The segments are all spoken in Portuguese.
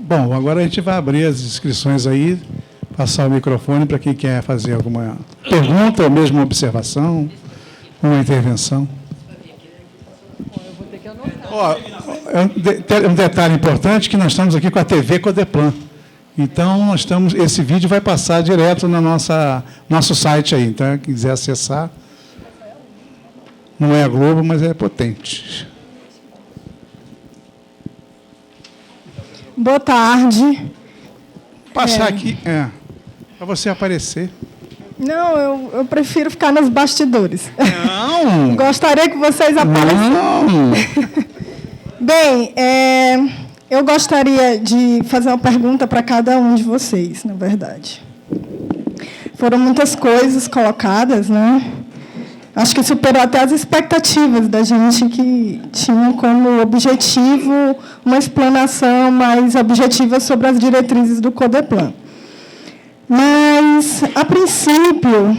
Bom, agora a gente vai abrir as inscrições aí, passar o microfone para quem quer fazer alguma pergunta ou mesmo uma observação, uma intervenção. Ó, um detalhe importante que nós estamos aqui com a TV Codeplan. Então, esse vídeo vai passar direto no nosso site aí. Então, quem quiser acessar, não é a Globo, mas é potente. Boa tarde. Passar aqui, para você aparecer. Não, eu prefiro ficar nos bastidores. Não! Gostaria que vocês aparecessem. Não! Bem, eu gostaria de fazer uma pergunta para cada um de vocês, na verdade. Foram muitas coisas colocadas, né? Acho que superou até as expectativas da gente, que tinha como objetivo uma explanação mais objetiva sobre as diretrizes do Codeplan. Mas, a princípio,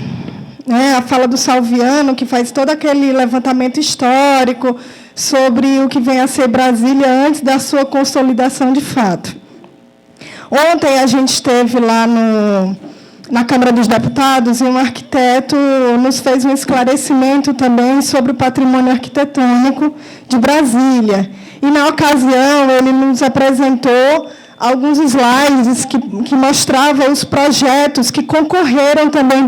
né, a fala do Salviano, que faz todo aquele levantamento histórico sobre o que vem a ser Brasília antes da sua consolidação de fato. Ontem a gente esteve lá na Câmara dos Deputados e um arquiteto nos fez um esclarecimento também sobre o patrimônio arquitetônico de Brasília. E, na ocasião, ele nos apresentou alguns slides que mostravam os projetos que concorreram também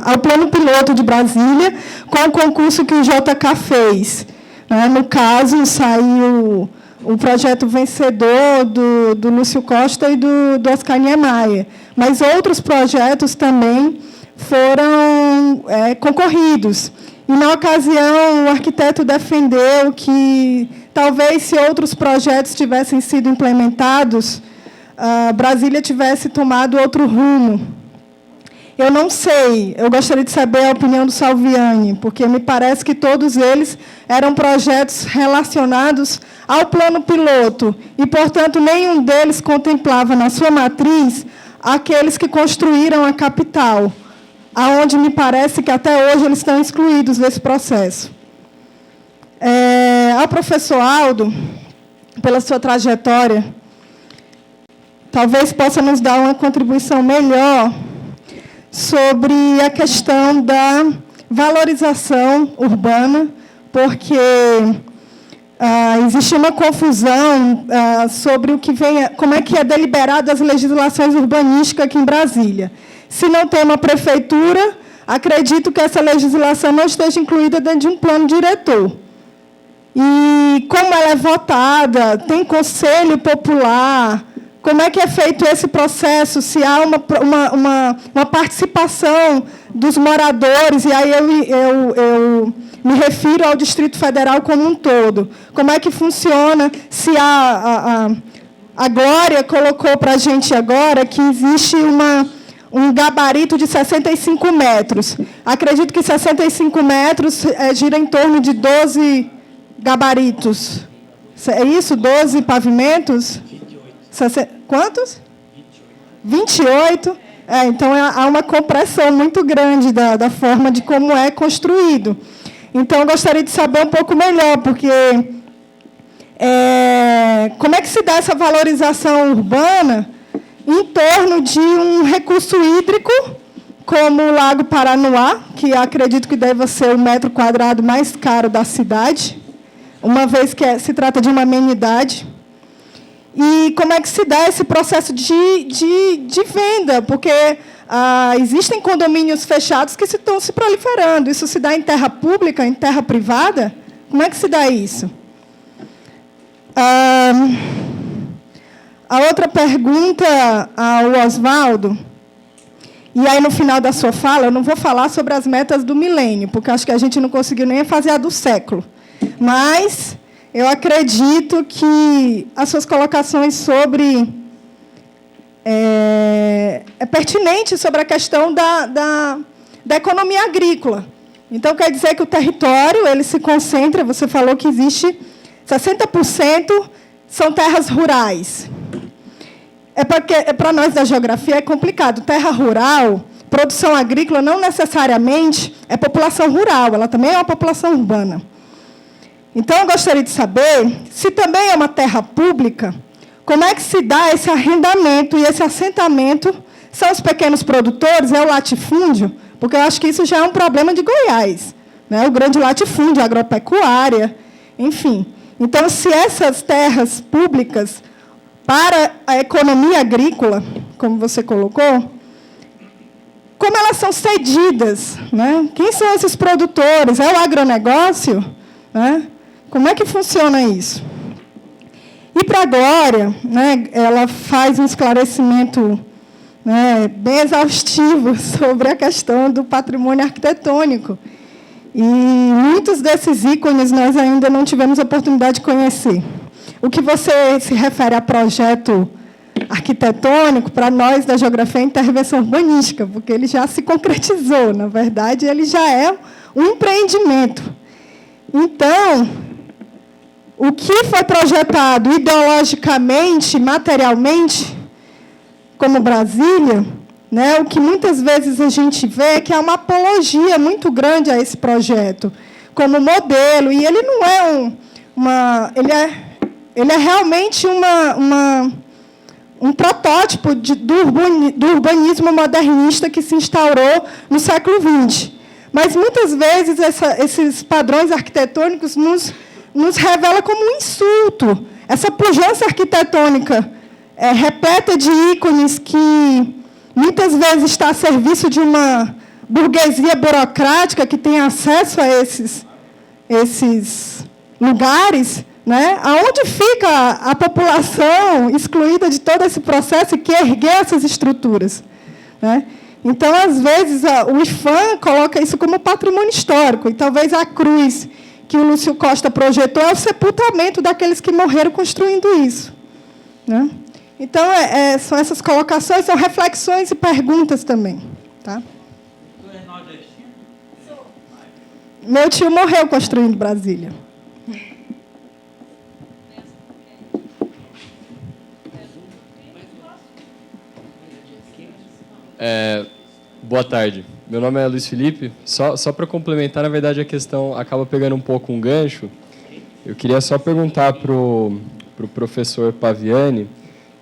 ao Plano Piloto de Brasília, com o concurso que o JK fez. No caso, saiu o projeto vencedor do Lúcio Costa e do Oscar Niemeyer. Mas outros projetos também foram concorridos. E, na ocasião, o arquiteto defendeu que, talvez, se outros projetos tivessem sido implementados, Brasília tivesse tomado outro rumo. Eu não sei, eu gostaria de saber a opinião do Salviani, porque me parece que todos eles eram projetos relacionados ao plano piloto, e, portanto, nenhum deles contemplava, na sua matriz, aqueles que construíram a capital, aonde me parece que até hoje eles estão excluídos desse processo. Ao professor Aldo, pela sua trajetória, talvez possa nos dar uma contribuição melhor sobre a questão da valorização urbana, porque existe uma confusão sobre como é que é deliberado as legislações urbanísticas aqui em Brasília. Se não tem uma prefeitura, acredito que essa legislação não esteja incluída dentro de um plano diretor. E como ela é votada, tem conselho popular, como é que é feito esse processo, se há uma participação dos moradores, e aí eu me refiro ao Distrito Federal como um todo. Como é que funciona, se a Glória colocou para a gente agora que existe um gabarito de 65 metros. Acredito que 65 metros gira em torno de 12 gabaritos. É isso? 12 pavimentos? 28. Quantos? 28. Então, há uma compressão muito grande da forma de como é construído. Então, eu gostaria de saber um pouco melhor, porque como é que se dá essa valorização urbana em torno de um recurso hídrico, como o Lago Paranoá, que acredito que deve ser o metro quadrado mais caro da cidade, uma vez que se trata de uma amenidade. E como é que se dá esse processo de venda? Porque existem condomínios fechados que estão se proliferando. Isso se dá em terra pública, em terra privada? Como é que se dá isso? A outra pergunta ao Oswaldo, e aí, no final da sua fala, eu não vou falar sobre as metas do milênio, porque acho que a gente não conseguiu nem fazer a do século. Mas eu acredito que as suas colocações sobre... é pertinente sobre a questão da economia agrícola. Então, quer dizer que o território ele se concentra, você falou que existe 60% são terras rurais. Para nós da geografia é complicado. Terra rural, produção agrícola, não necessariamente é população rural, ela também é uma população urbana. Então, eu gostaria de saber se também é uma terra pública, Como é que se dá esse arrendamento e esse assentamento? São os pequenos produtores? É o latifúndio? Porque eu acho que isso já é um problema de Goiás, né? O grande latifúndio, a agropecuária, enfim. Então, se essas terras públicas para a economia agrícola, como você colocou, como elas são cedidas, né? Quem são esses produtores? É o agronegócio? Né? Como é que funciona isso? E para a Glória, né, ela faz um esclarecimento, né, bem exaustivo sobre a questão do patrimônio arquitetônico. E muitos desses ícones nós ainda não tivemos a oportunidade de conhecer. O que você se refere a projeto arquitetônico, para nós da geografia é intervenção urbanística, porque ele já se concretizou, na verdade, ele já é um empreendimento. Então, o que foi projetado ideologicamente, materialmente, como Brasília, né, o que muitas vezes a gente vê é que há uma apologia muito grande a esse projeto, como modelo, e ele não é ele é realmente um protótipo do urbanismo modernista que se instaurou no século XX. Mas, muitas vezes, esses padrões arquitetônicos nos revela como um insulto. Essa pujança arquitetônica repleta de ícones que, muitas vezes, está a serviço de uma burguesia burocrática que tem acesso a esses lugares, né? Aonde fica a população excluída de todo esse processo e que erguer essas estruturas? Né? Então, às vezes, o IFAM coloca isso como patrimônio histórico, e talvez a cruz que o Lúcio Costa projetou é o sepultamento daqueles que morreram construindo isso. Né? Então, são essas colocações, são reflexões e perguntas também. Tá? Meu tio morreu construindo Brasília. Boa tarde. Meu nome é Luiz Felipe. Só para complementar, na verdade, a questão acaba pegando um pouco um gancho. Eu queria só perguntar para o professor Paviani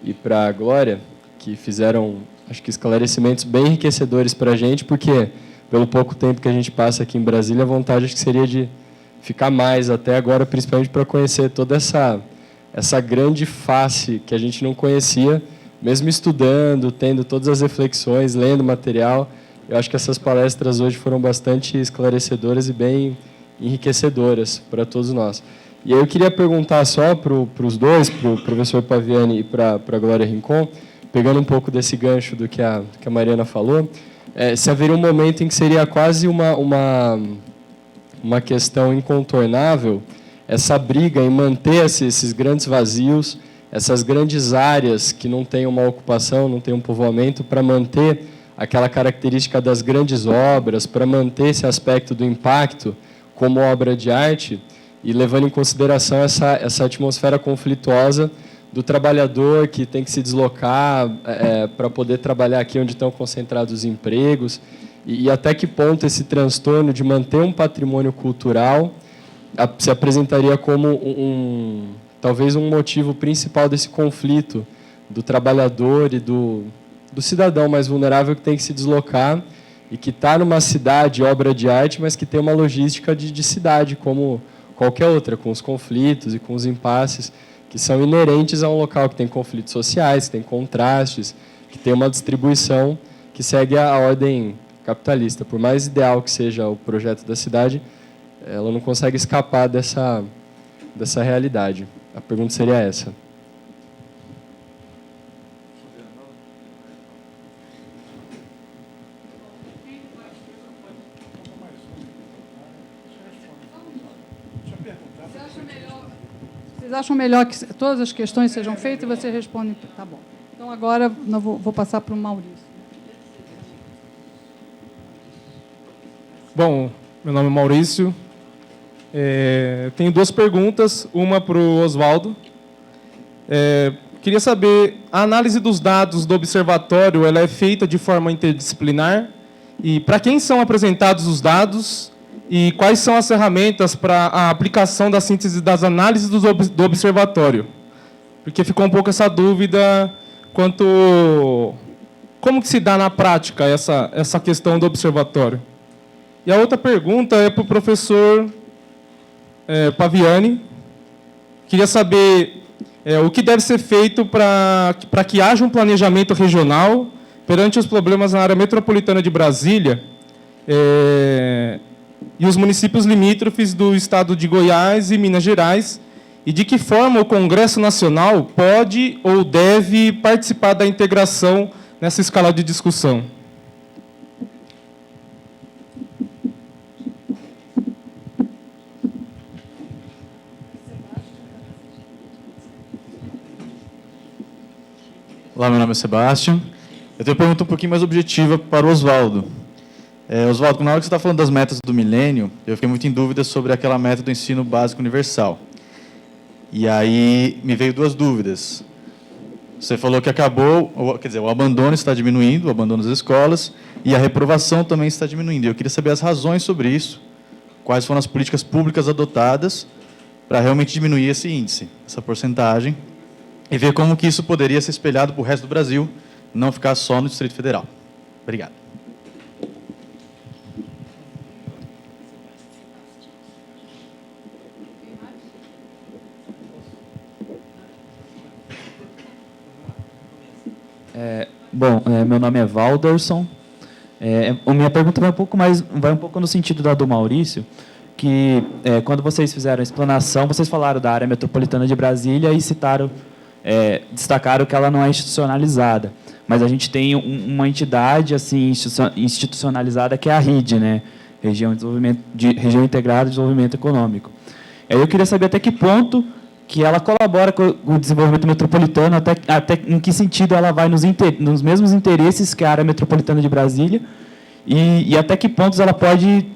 e para a Glória, que fizeram, acho que, esclarecimentos bem enriquecedores para a gente, porque, pelo pouco tempo que a gente passa aqui em Brasília, a vontade acho que seria de ficar mais até agora, principalmente para conhecer toda essa grande face que a gente não conhecia, mesmo estudando, tendo todas as reflexões, lendo material. Eu acho que essas palestras hoje foram bastante esclarecedoras e bem enriquecedoras para todos nós. E aí eu queria perguntar só para os dois, para o professor Paviani e para a Glória Rincon, pegando um pouco desse gancho do que a Mariana falou, se haveria um momento em que seria quase uma questão incontornável essa briga em manter esses grandes vazios, essas grandes áreas que não têm uma ocupação, não têm um povoamento, para manter aquela característica das grandes obras, para manter esse aspecto do impacto como obra de arte, e levando em consideração essa atmosfera conflituosa do trabalhador que tem que se deslocar para poder trabalhar aqui onde estão concentrados os empregos, e até que ponto esse transtorno de manter um patrimônio cultural se apresentaria como talvez um motivo principal desse conflito do trabalhador e do cidadão mais vulnerável que tem que se deslocar e que está numa cidade, obra de arte, mas que tem uma logística de cidade, como qualquer outra, com os conflitos e com os impasses que são inerentes a um local que tem conflitos sociais, que tem contrastes, que tem uma distribuição que segue a ordem capitalista. Por mais ideal que seja o projeto da cidade, ela não consegue escapar dessa realidade. A pergunta seria essa. Vocês acham melhor que todas as questões sejam feitas e vocês respondem? Tá bom. Então, agora eu vou passar para o Maurício. Bom, meu nome é Maurício. Tenho duas perguntas, uma para o Oswaldo. Queria saber, a análise dos dados do observatório ela é feita de forma interdisciplinar? E para quem são apresentados os dados? E quais são as ferramentas para a aplicação da síntese das análises do observatório? porque ficou um pouco essa dúvida quanto como que se dá na prática essa questão do observatório. E a outra pergunta é para o professor Paviani. Queria saber o que deve ser feito para que haja um planejamento regional perante os problemas na área metropolitana de Brasília e os municípios limítrofes do estado de Goiás e Minas Gerais, e de que forma o Congresso Nacional pode ou deve participar da integração nessa escala de discussão. Olá, meu nome é Sebastião. Eu tenho uma pergunta um pouquinho mais objetiva para o Oswaldo. Oswaldo, na hora que você está falando das metas do milênio, eu fiquei muito em dúvida sobre aquela meta do ensino básico universal. E aí me veio duas dúvidas. Você falou que acabou, quer dizer, o abandono está diminuindo, o abandono das escolas, e a reprovação também está diminuindo. Eu queria saber as razões sobre isso, quais foram as políticas públicas adotadas para realmente diminuir esse índice, essa porcentagem, e ver como que isso poderia ser espelhado para o resto do Brasil, não ficar só no Distrito Federal. Obrigado. Meu nome é Valderson. A minha pergunta vai um pouco no sentido da do Maurício, que quando vocês fizeram a explanação, vocês falaram da área metropolitana de Brasília e destacaram que ela não é institucionalizada. Mas a gente tem uma entidade assim institucionalizada que é a RID, né? Região Integrada de Desenvolvimento Econômico. Eu queria saber até que ponto que ela colabora com o desenvolvimento metropolitano, até em que sentido ela vai nos mesmos interesses que a área metropolitana de Brasília, e até que pontos ela pode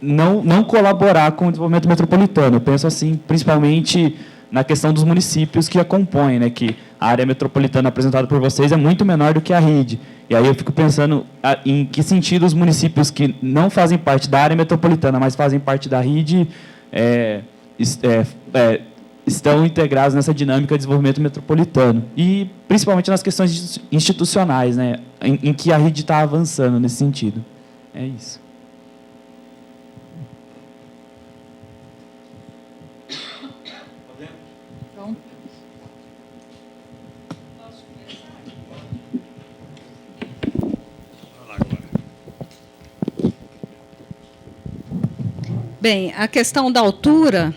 não colaborar com o desenvolvimento metropolitano. Eu penso assim, principalmente na questão dos municípios que a compõem, né, que a área metropolitana apresentada por vocês é muito menor do que a RID. E aí eu fico pensando em que sentido os municípios que não fazem parte da área metropolitana, mas fazem parte da RID, estão integrados nessa dinâmica de desenvolvimento metropolitano. E, principalmente, nas questões institucionais, né, em que a RID está avançando nesse sentido. É isso. Bem, a questão da altura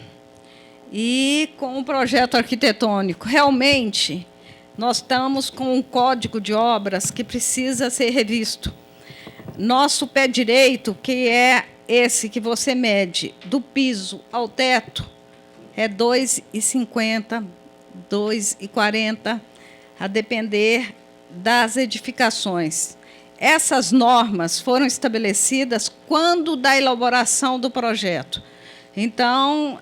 e com o projeto arquitetônico, realmente, nós estamos com um código de obras que precisa ser revisto. Nosso pé direito, que é esse que você mede, do piso ao teto, é 2,50, 2,40, a depender das edificações. Essas normas foram estabelecidas quando da elaboração do projeto. Então,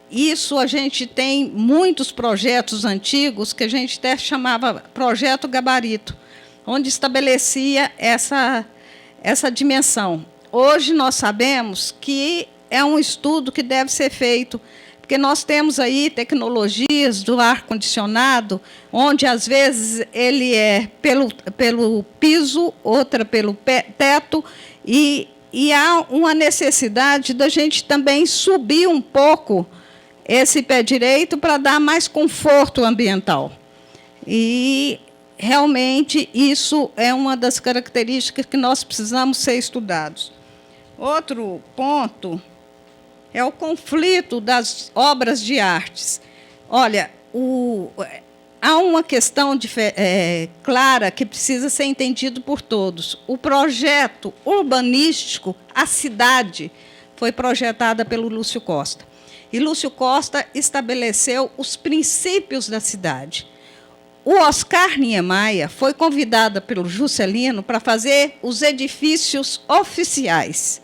isso a gente tem muitos projetos antigos que a gente até chamava projeto gabarito, onde estabelecia essa dimensão. Hoje nós sabemos que é um estudo que deve ser feito, porque nós temos aí tecnologias do ar-condicionado, onde, às vezes, ele é pelo piso, outra pelo teto, e há uma necessidade da gente também subir um pouco esse pé direito para dar mais conforto ambiental. E, realmente, isso é uma das características que nós precisamos ser estudados. Outro ponto é o conflito das obras de artes. Olha, há uma questão clara que precisa ser entendido por todos. O projeto urbanístico, a cidade, foi projetada pelo Lúcio Costa. E Lúcio Costa estabeleceu os princípios da cidade. O Oscar Niemeyer foi convidado pelo Juscelino para fazer os edifícios oficiais.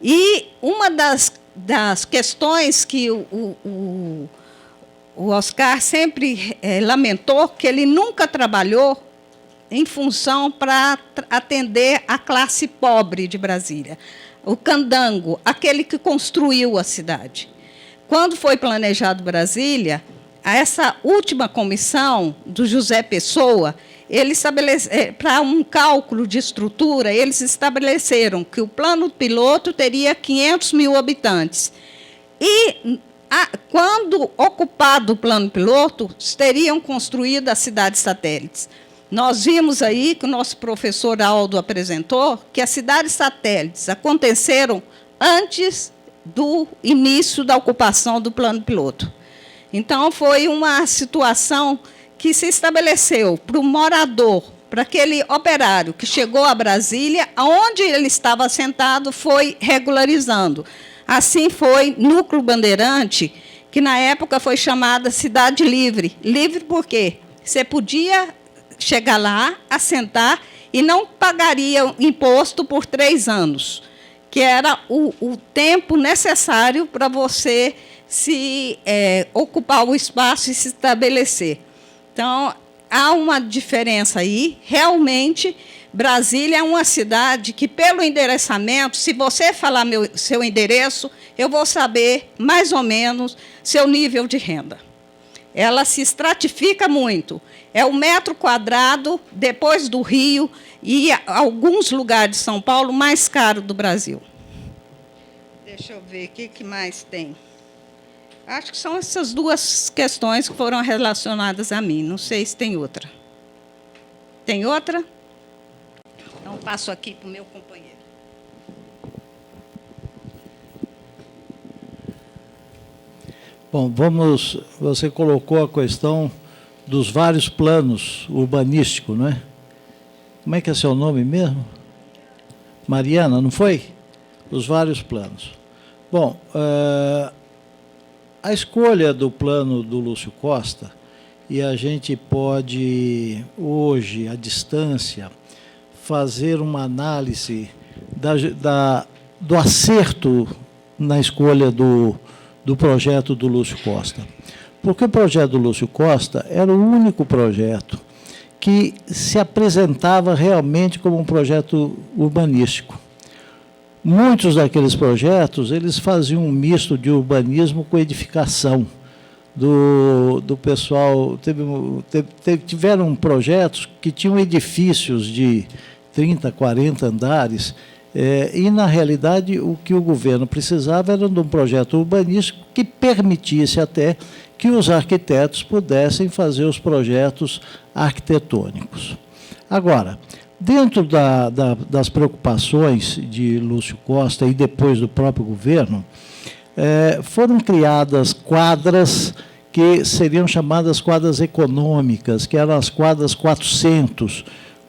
E uma das questões que o Oscar sempre lamentou, que ele nunca trabalhou em função para atender a classe pobre de Brasília. O candango, aquele que construiu a cidade. Quando foi planejado Brasília, essa última comissão do José Pessoa, para um cálculo de estrutura, eles estabeleceram que o plano piloto teria 500 mil habitantes. E, quando ocupado o plano piloto, teriam construído as cidades satélites. Nós vimos aí, que o nosso professor Aldo apresentou, que as cidades satélites aconteceram antes do início da ocupação do plano piloto. Então, foi uma situação que se estabeleceu para o morador, para aquele operário que chegou a Brasília, onde ele estava assentado, foi regularizando. Assim foi Núcleo Bandeirante, que na época foi chamada Cidade Livre. Livre por quê? Você podia chegar lá, assentar, e não pagaria imposto por 3 anos, que era o tempo necessário para você ocupar o espaço e se estabelecer. Então, há uma diferença aí. Realmente, Brasília é uma cidade que, pelo endereçamento, se você falar seu endereço, eu vou saber, mais ou menos, seu nível de renda. Ela se estratifica muito. É o metro quadrado, depois do Rio, e alguns lugares de São Paulo, mais caro do Brasil. Deixa eu ver, o que mais tem? Acho que são essas 2 questões que foram relacionadas a mim. Não sei se tem outra. Tem outra? Então, passo aqui para o meu companheiro. Bom, você colocou a questão dos vários planos urbanísticos, não é? Como é que é seu nome mesmo? Mariana, não foi? Os vários planos. Bom, a escolha do plano do Lúcio Costa, e a gente pode, hoje, à distância, fazer uma análise do acerto na escolha do projeto do Lúcio Costa. Porque o projeto do Lúcio Costa era o único projeto que se apresentava realmente como um projeto urbanístico. Muitos daqueles projetos, eles faziam um misto de urbanismo com edificação. Do pessoal, tiveram projetos que tinham edifícios de 30, 40 andares, e, na realidade, o que o governo precisava era de um projeto urbanístico que permitisse até que os arquitetos pudessem fazer os projetos arquitetônicos. Agora, dentro das preocupações de Lúcio Costa e depois do próprio governo, foram criadas quadras que seriam chamadas quadras econômicas, que eram as quadras 400,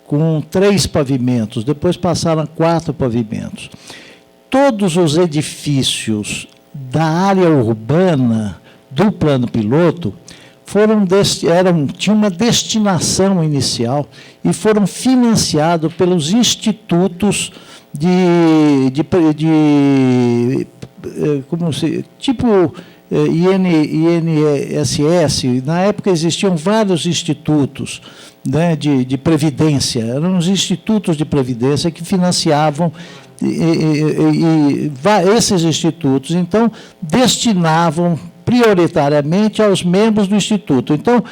com 3 pavimentos, depois passaram a 4 pavimentos. Todos os edifícios da área urbana do plano piloto tinham uma destinação inicial e foram financiados pelos institutos tipo INSS. Na época existiam vários institutos, né, de previdência, eram os institutos de previdência que financiavam, esses institutos, então, destinavam prioritariamente aos membros do instituto. Então,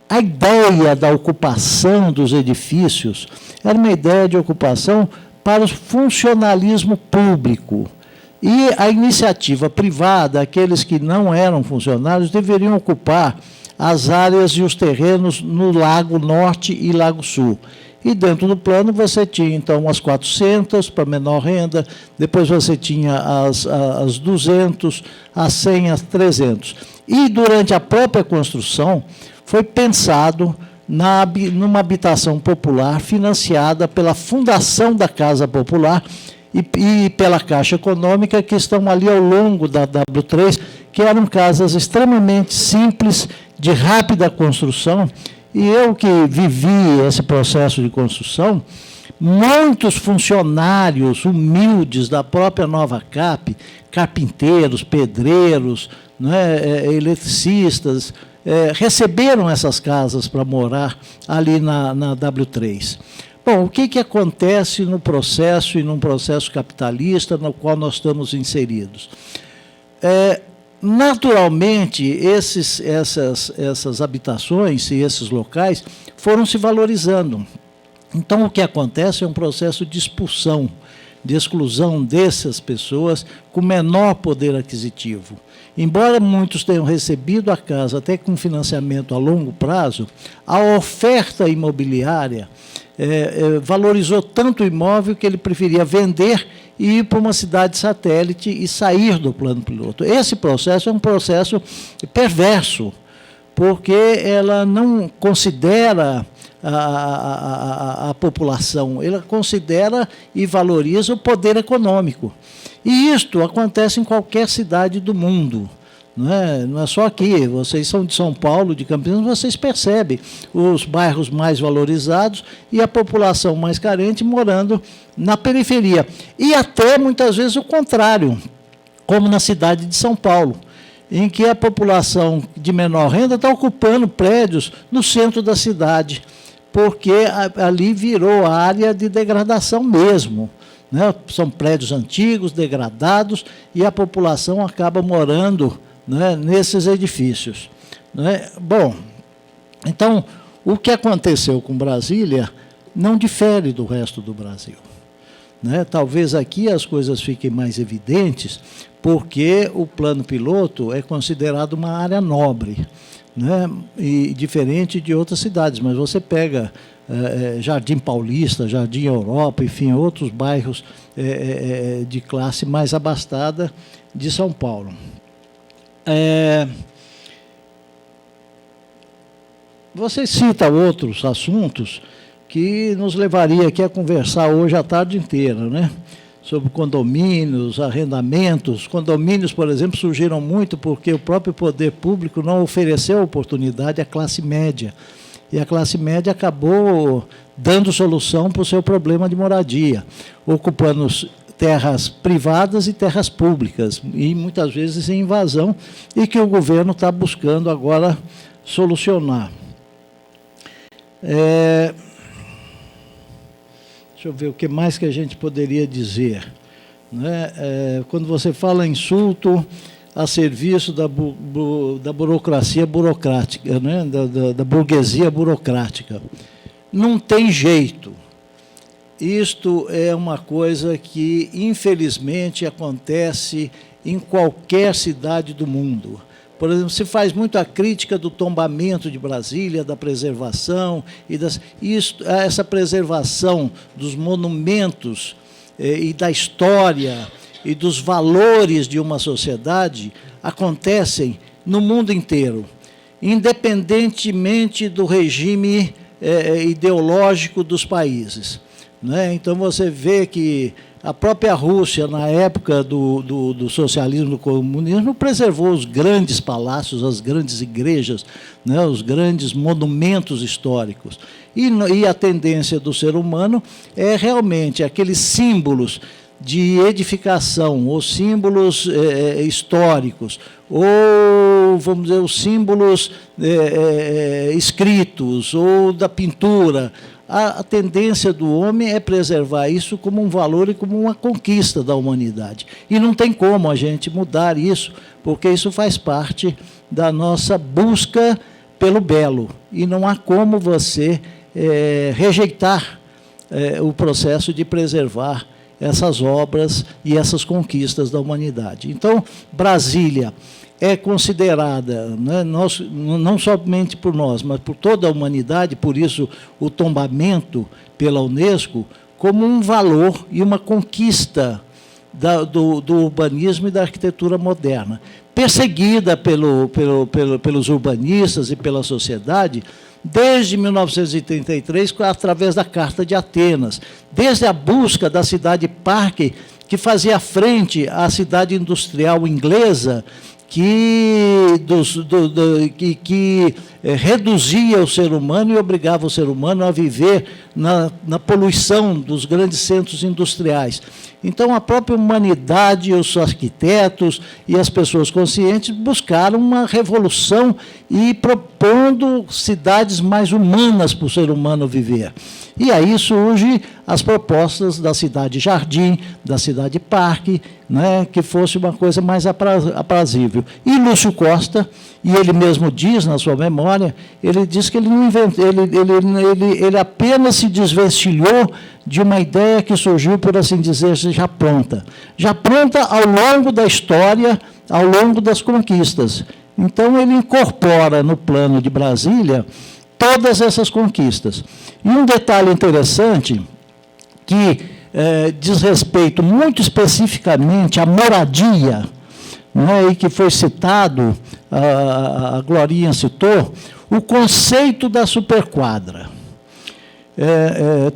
a ideia da ocupação dos edifícios era uma ideia de ocupação para o funcionalismo público. E a iniciativa privada, aqueles que não eram funcionários, deveriam ocupar as áreas e os terrenos no Lago Norte e Lago Sul. E dentro do plano você tinha, então, as 400 para menor renda, depois você tinha as 200, as 100, as 300. E, durante a própria construção, foi pensado numa habitação popular financiada pela Fundação da Casa Popular e pela Caixa Econômica, que estão ali ao longo da W3, que eram casas extremamente simples, de rápida construção. E eu que vivi esse processo de construção, muitos funcionários humildes da própria Nova Cap, carpinteiros, pedreiros, né, eletricistas, receberam essas casas para morar ali na W3. Bom, o que acontece no processo e num processo capitalista no qual nós estamos inseridos? naturalmente, essas habitações e esses locais foram se valorizando. Então, o que acontece é um processo de expulsão, de exclusão dessas pessoas com menor poder aquisitivo. Embora muitos tenham recebido a casa até com financiamento a longo prazo, a oferta imobiliária valorizou tanto o imóvel que ele preferia vender e ir para uma cidade satélite e sair do plano piloto. Esse processo é um processo perverso, porque ela não considera a população, ela considera e valoriza o poder econômico. E isto acontece em qualquer cidade do mundo. Não é só aqui, vocês são de São Paulo, de Campinas, vocês percebem os bairros mais valorizados e a população mais carente morando na periferia. E até, muitas vezes, o contrário, como na cidade de São Paulo, em que a população de menor renda está ocupando prédios no centro da cidade, porque ali virou área de degradação mesmo. São prédios antigos, degradados, e a população acaba morando nesses edifícios. Bom, então, o que aconteceu com Brasília não difere do resto do Brasil. Talvez aqui as coisas fiquem mais evidentes, porque o plano piloto é considerado uma área nobre, e diferente de outras cidades, mas você pega Jardim Paulista, Jardim Europa, enfim, outros bairros de classe mais abastada de São Paulo. Você cita outros assuntos que nos levaria aqui a conversar hoje a tarde inteira, sobre condomínios, arrendamentos. Condomínios, por exemplo, surgiram muito porque o próprio poder público não ofereceu oportunidade à classe média. E a classe média acabou dando solução para o seu problema de moradia, ocupando terras privadas e terras públicas, e muitas vezes em invasão, e que o governo está buscando agora solucionar. Deixa eu ver o que mais que a gente poderia dizer. Quando você fala insulto a serviço da burocracia burocrática, da burguesia burocrática, não tem jeito. Isto é uma coisa que, infelizmente, acontece em qualquer cidade do mundo. Por exemplo, se faz muito a crítica do tombamento de Brasília, da preservação, essa preservação dos monumentos e da história e dos valores de uma sociedade acontecem no mundo inteiro, independentemente do regime ideológico dos países. Então, você vê que a própria Rússia, na época do socialismo, do comunismo, preservou os grandes palácios, as grandes igrejas, os grandes monumentos históricos. E a tendência do ser humano é realmente aqueles símbolos de edificação, ou símbolos históricos, ou, vamos dizer, os símbolos escritos, ou da pintura. A tendência do homem é preservar isso como um valor e como uma conquista da humanidade. E não tem como a gente mudar isso, porque isso faz parte da nossa busca pelo belo. E não há como você rejeitar o processo de preservar essas obras e essas conquistas da humanidade. Então, Brasília é considerada, não somente por nós, mas por toda a humanidade, por isso o tombamento pela Unesco, como um valor e uma conquista do urbanismo e da arquitetura moderna. Perseguida pelos urbanistas e pela sociedade, desde 1933, através da Carta de Atenas, desde a busca da cidade-parque, que fazia frente à cidade industrial inglesa, que reduzia o ser humano e obrigava o ser humano a viver na poluição dos grandes centros industriais. Então, a própria humanidade, os arquitetos e as pessoas conscientes buscaram uma revolução e propondo cidades mais humanas para o ser humano viver. E aí surgem as propostas da cidade jardim, da cidade parque, né, que fosse uma coisa mais aprazível. E Lúcio Costa, e ele mesmo diz na sua memória, ele diz que ele não inventou, ele apenas se desvencilhou de uma ideia que surgiu, por assim dizer, já pronta ao longo da história, ao longo das conquistas. Então, ele incorpora no plano de Brasília todas essas conquistas. E um detalhe interessante, que diz respeito muito especificamente à moradia, né, e que foi citado, a Glorinha citou, o conceito da superquadra.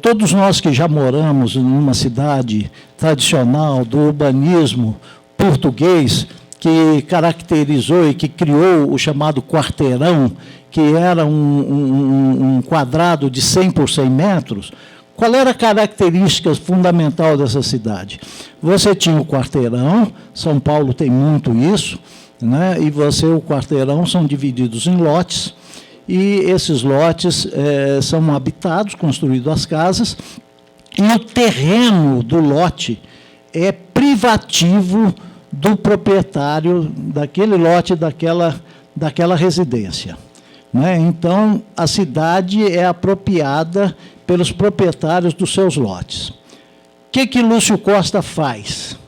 Todos nós que já moramos numa cidade tradicional do urbanismo português, que caracterizou e que criou o chamado quarteirão, que era um quadrado de 100 por 100 metros, qual era a característica fundamental dessa cidade? Você tinha o quarteirão, São Paulo tem muito isso, né? E o quarteirão são divididos em lotes, e esses lotes são habitados, construídas as casas, e o terreno do lote é privativo do proprietário daquele lote, daquela residência. Né? Então, a cidade é apropriada pelos proprietários dos seus lotes. O que Lúcio Costa faz?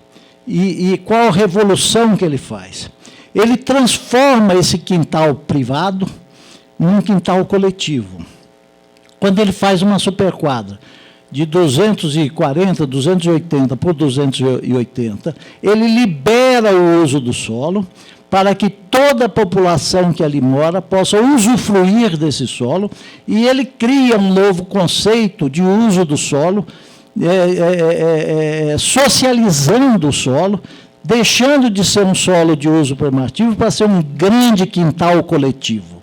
E qual a revolução que ele faz? Ele transforma esse quintal privado num quintal coletivo. Quando ele faz uma superquadra de 240, 280 por 280, ele libera o uso do solo para que toda a população que ali mora possa usufruir desse solo, e ele cria um novo conceito de uso do solo, socializando o solo, deixando de ser um solo de uso primitivo para ser um grande quintal coletivo.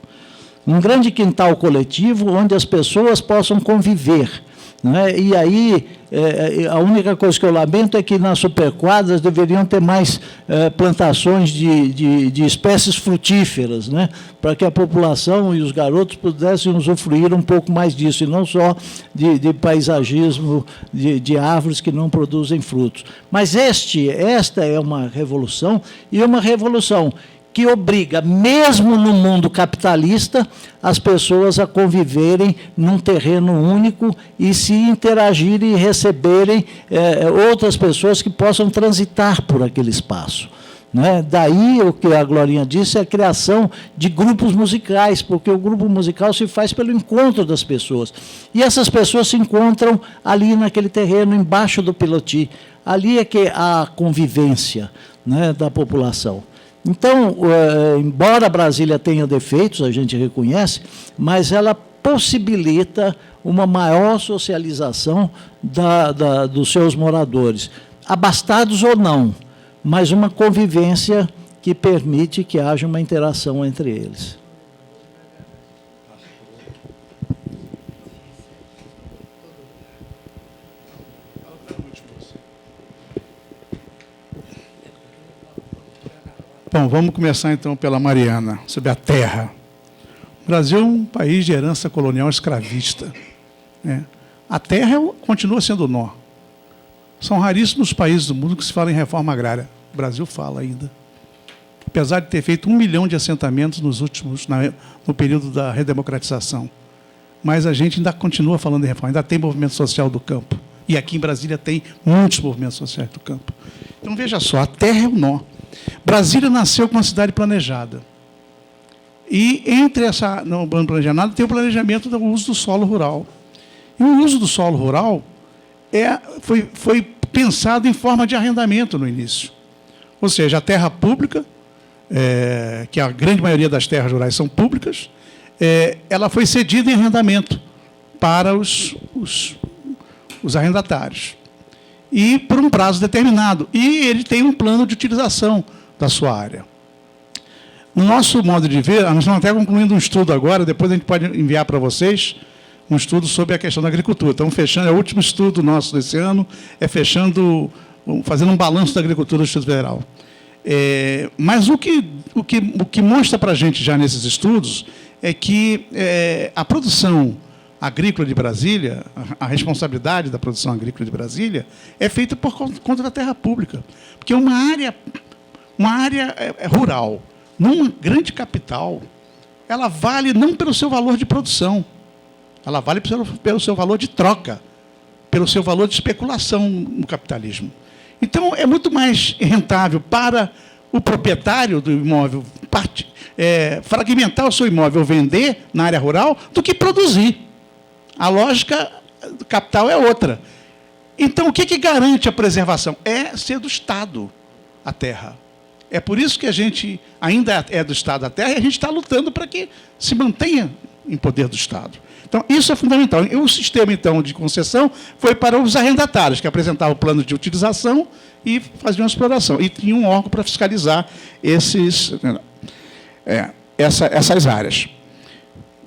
Um grande quintal coletivo onde as pessoas possam conviver. Né? E aí, a única coisa que eu lamento é que nas superquadras deveriam ter mais plantações de espécies frutíferas, né? Para que a população e os garotos pudessem usufruir um pouco mais disso, e não só de paisagismo, de árvores que não produzem frutos. Mas esta é uma revolução, e uma revolução que obriga, mesmo no mundo capitalista, as pessoas a conviverem num terreno único e se interagirem e receberem outras pessoas que possam transitar por aquele espaço. Né? Daí, o que a Glorinha disse, é a criação de grupos musicais, porque o grupo musical se faz pelo encontro das pessoas. E essas pessoas se encontram ali naquele terreno, embaixo do piloti. Ali é que há a convivência, né, da população. Então, embora Brasília tenha defeitos, a gente reconhece, mas ela possibilita uma maior socialização dos seus moradores, abastados ou não, mas uma convivência que permite que haja uma interação entre eles. Bom, vamos começar então pela Mariana, sobre a terra. O Brasil é um país de herança colonial escravista. Né? A terra continua sendo nó. São raríssimos os países do mundo que se fala em reforma agrária. O Brasil fala ainda. Apesar de ter feito 1 milhão de assentamentos no período da redemocratização. Mas a gente ainda continua falando em reforma, ainda tem movimento social do campo. E aqui em Brasília tem muitos movimentos sociais do campo. Então, veja só, a terra é o nó. Brasília nasceu com uma cidade planejada. E entre no plano planejado tem o planejamento do uso do solo rural. E o uso do solo rural foi pensado em forma de arrendamento no início. Ou seja, a terra pública, que a grande maioria das terras rurais são públicas, ela foi cedida em arrendamento para os arrendatários. E por um prazo determinado. E ele tem um plano de utilização da sua área. No nosso modo de ver, nós estamos até concluindo um estudo agora, depois a gente pode enviar para vocês um estudo sobre a questão da agricultura. Estamos fechando, é o último estudo nosso desse ano, fazendo um balanço da agricultura do Distrito Federal. Mas o que mostra para a gente já nesses estudos é que a produção agrícola de Brasília, a responsabilidade da produção agrícola de Brasília, é feita por conta da terra pública. Porque uma área rural, numa grande capital, ela vale não pelo seu valor de produção, ela vale pelo seu valor de troca, pelo seu valor de especulação no capitalismo. Então, é muito mais rentável para o proprietário do imóvel fragmentar o seu imóvel, vender na área rural, do que produzir. A lógica do capital é outra. Então, o que garante a preservação? É ser do Estado a terra. É por isso que a gente ainda é do Estado a terra e a gente está lutando para que se mantenha em poder do Estado. Então, isso é fundamental. E o sistema, então, de concessão foi para os arrendatários, que apresentavam o plano de utilização e faziam a exploração. E tinha um órgão para fiscalizar essas áreas.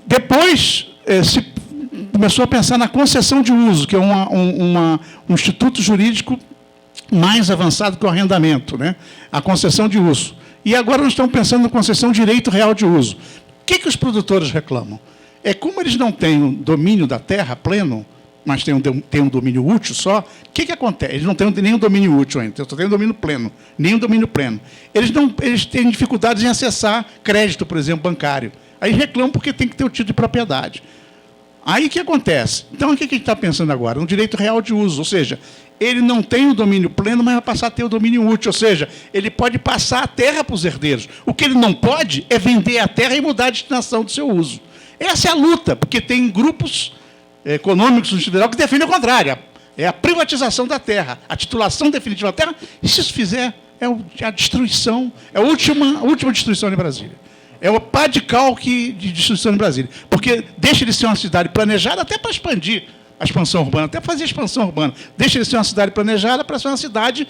Depois, se começou a pensar na concessão de uso, que é um instituto jurídico mais avançado que o arrendamento, né? A concessão de uso. E agora nós estamos pensando na concessão de direito real de uso. O que os produtores reclamam? É como eles não têm um domínio da terra pleno, mas têm um domínio útil só, o que acontece? Eles não têm nenhum domínio útil ainda, só têm um domínio pleno, nenhum domínio pleno. Eles têm dificuldades em acessar crédito, por exemplo, bancário. Aí reclamam porque tem que ter o título de propriedade. Aí o que acontece? Então, o que a gente está pensando agora? Um direito real de uso, ou seja, ele não tem o domínio pleno, mas vai passar a ter o domínio útil, ou seja, ele pode passar a terra para os herdeiros. O que ele não pode é vender a terra e mudar a destinação do seu uso. Essa é a luta, porque tem grupos econômicos no federal que defendem o contrário. É a privatização da terra, a titulação definitiva da terra, e se isso fizer, é a destruição, é a última destruição de Brasília. É o pá de cal de destruição de Brasília. Porque deixa de ser uma cidade planejada até para expandir a expansão urbana, até para fazer a expansão urbana. Deixa de ser uma cidade planejada para ser uma cidade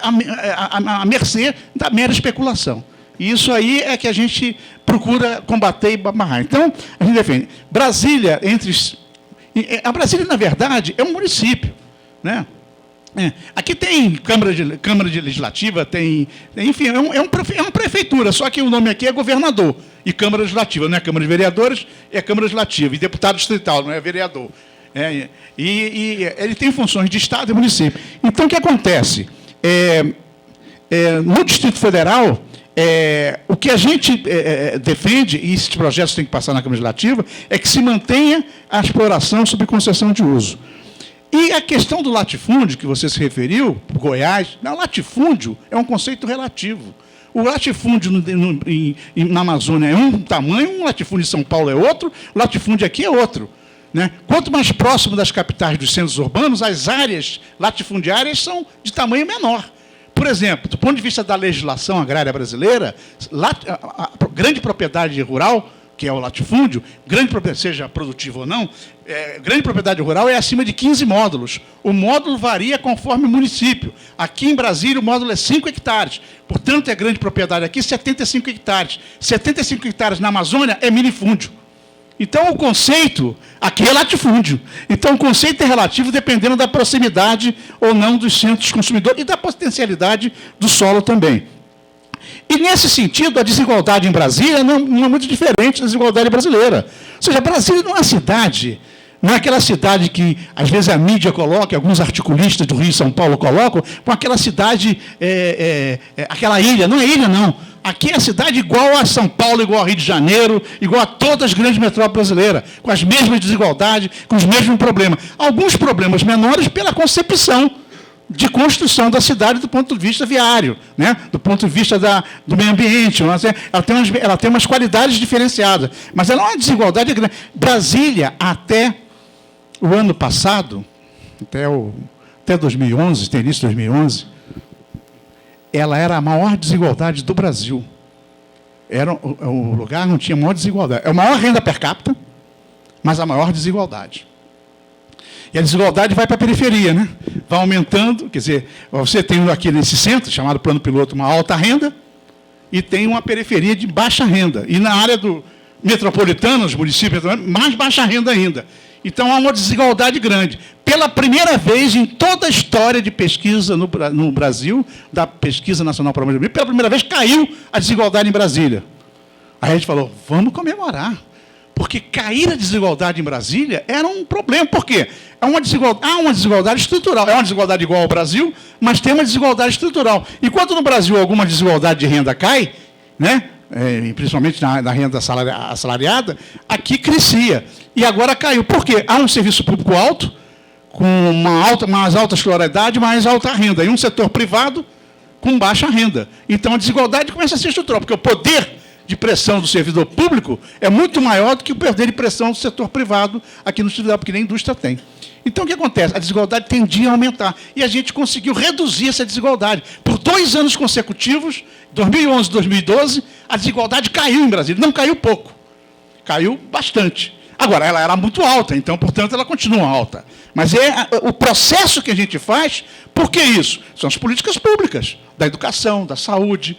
à mercê da mera especulação. E isso aí é que a gente procura combater e barrar. Então, a gente defende. Brasília, a Brasília, na verdade, é um município, né? Aqui tem Câmara de Legislativa, enfim, é uma prefeitura, só que o nome aqui é governador. E Câmara Legislativa, não é Câmara de Vereadores, é Câmara Legislativa. E deputado distrital, não é vereador. E ele tem funções de Estado e município. Então, o que acontece? No Distrito Federal, o que a gente defende, e esses projetos têm que passar na Câmara Legislativa, é que se mantenha a exploração sob concessão de uso. E a questão do latifúndio, que você se referiu, Goiás, o latifúndio é um conceito relativo. O latifúndio na Amazônia é um tamanho, o latifúndio em São Paulo é outro, o latifúndio aqui é outro. Né? Quanto mais próximo das capitais dos centros urbanos, as áreas latifundiárias são de tamanho menor. Por exemplo, do ponto de vista da legislação agrária brasileira, a grande propriedade rural, que é o latifúndio, grande propriedade, seja produtivo ou não, grande propriedade rural é acima de 15 módulos. O módulo varia conforme o município. Aqui em Brasília, o módulo é 5 hectares. Portanto, é grande propriedade aqui, 75 hectares. 75 hectares na Amazônia é minifúndio. Então, o conceito aqui é latifúndio. Então, o conceito é relativo dependendo da proximidade ou não dos centros consumidores e da potencialidade do solo também. E, nesse sentido, a desigualdade em Brasília não é muito diferente da desigualdade brasileira. Ou seja, Brasília não é uma cidade, não é aquela cidade que, às vezes, a mídia coloca, alguns articulistas do Rio e São Paulo colocam, com aquela cidade, aquela ilha. Não é ilha, não. Aqui é a cidade igual a São Paulo, igual a Rio de Janeiro, igual a todas as grandes metrópoles brasileiras, com as mesmas desigualdades, com os mesmos problemas. Alguns problemas menores pela concepção de construção da cidade do ponto de vista viário, né? Do ponto de vista do meio ambiente. Ela tem umas qualidades diferenciadas, mas ela é uma desigualdade grande. Brasília, até o ano passado, até 2011, até início de 2011, ela era a maior desigualdade do Brasil. Era o lugar onde tinha a maior desigualdade. É a maior renda per capita, mas a maior desigualdade. E a desigualdade vai para a periferia, né? Vai aumentando, quer dizer, você tem aqui nesse centro, chamado Plano Piloto, uma alta renda, e tem uma periferia de baixa renda. E na área metropolitana, os municípios, mais baixa renda ainda. Então, há uma desigualdade grande. Pela primeira vez em toda a história de pesquisa no Brasil, da Pesquisa Nacional para o Meio Ambiente, pela primeira vez caiu a desigualdade em Brasília. Aí a gente falou, vamos comemorar. Porque cair a desigualdade em Brasília era um problema. Por quê? Há uma desigualdade estrutural. É uma desigualdade igual ao Brasil, mas tem uma desigualdade estrutural. E quando no Brasil alguma desigualdade de renda cai, né, principalmente na renda assalariada, aqui crescia. E agora caiu. Por quê? Há um serviço público alto, com mais alta escolaridade, mais alta renda. E um setor privado com baixa renda. Então a desigualdade começa a ser estrutural, porque o poder de pressão do servidor público é muito maior do que o poder de pressão do setor privado aqui no Estado, porque nem a indústria tem. Então, o que acontece? A desigualdade tendia a aumentar. E a gente conseguiu reduzir essa desigualdade. Por 2 anos consecutivos, 2011 e 2012, a desigualdade caiu em Brasília. Não caiu pouco, caiu bastante. Agora, ela era muito alta, então, portanto, ela continua alta. Mas é o processo que a gente faz, por que isso? São as políticas públicas, da educação, da saúde,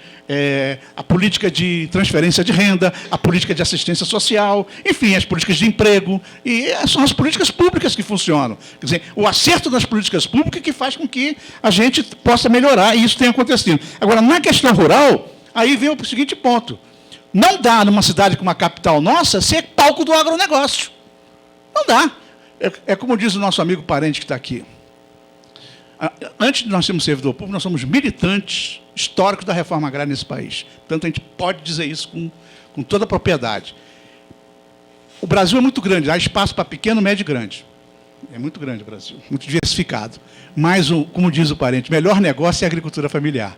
a política de transferência de renda, a política de assistência social, enfim, as políticas de emprego. E são as políticas públicas que funcionam. Quer dizer, o acerto das políticas públicas que faz com que a gente possa melhorar, e isso tem acontecido. Agora, na questão rural, aí vem o seguinte ponto. Não dá, numa cidade como a capital nossa, ser palco do agronegócio. Não dá. É como diz o nosso amigo parente que está aqui. Antes de nós sermos servidor público, nós somos militantes históricos da reforma agrária nesse país. Portanto, a gente pode dizer isso com toda a propriedade. O Brasil é muito grande, há espaço para pequeno, médio e grande. É muito grande o Brasil, muito diversificado. Mas, como diz o parente, o melhor negócio é a agricultura familiar.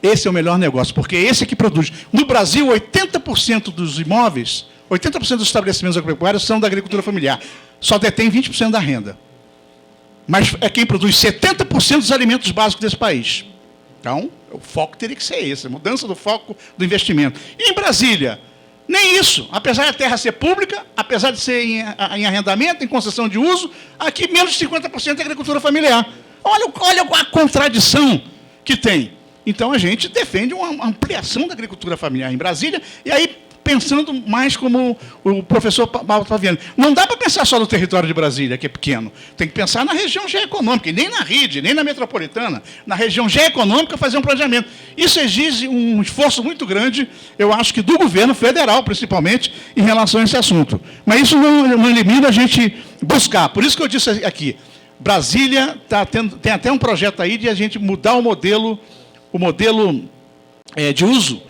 Esse é o melhor negócio, porque esse é que produz. No Brasil, 80% dos imóveis, 80% dos estabelecimentos agropecuários são da agricultura familiar. Só detém 20% da renda. Mas é quem produz 70% dos alimentos básicos desse país. Então, o foco teria que ser esse, a mudança do foco do investimento. E em Brasília, nem isso. Apesar da terra ser pública, apesar de ser em arrendamento, em concessão de uso, aqui menos de 50% é agricultura familiar. Olha a contradição que tem. Então, a gente defende uma ampliação da agricultura familiar em Brasília, e aí, pensando mais como o professor Paulo está vendo. Não dá para pensar só no território de Brasília, que é pequeno. Tem que pensar na região geoeconômica, e nem na RID, nem na metropolitana, na região geoeconômica fazer um planejamento. Isso exige um esforço muito grande, eu acho que do governo federal, principalmente, em relação a esse assunto. Mas isso não elimina a gente buscar. Por isso que eu disse aqui, Brasília tem até um projeto aí de a gente mudar o modelo de uso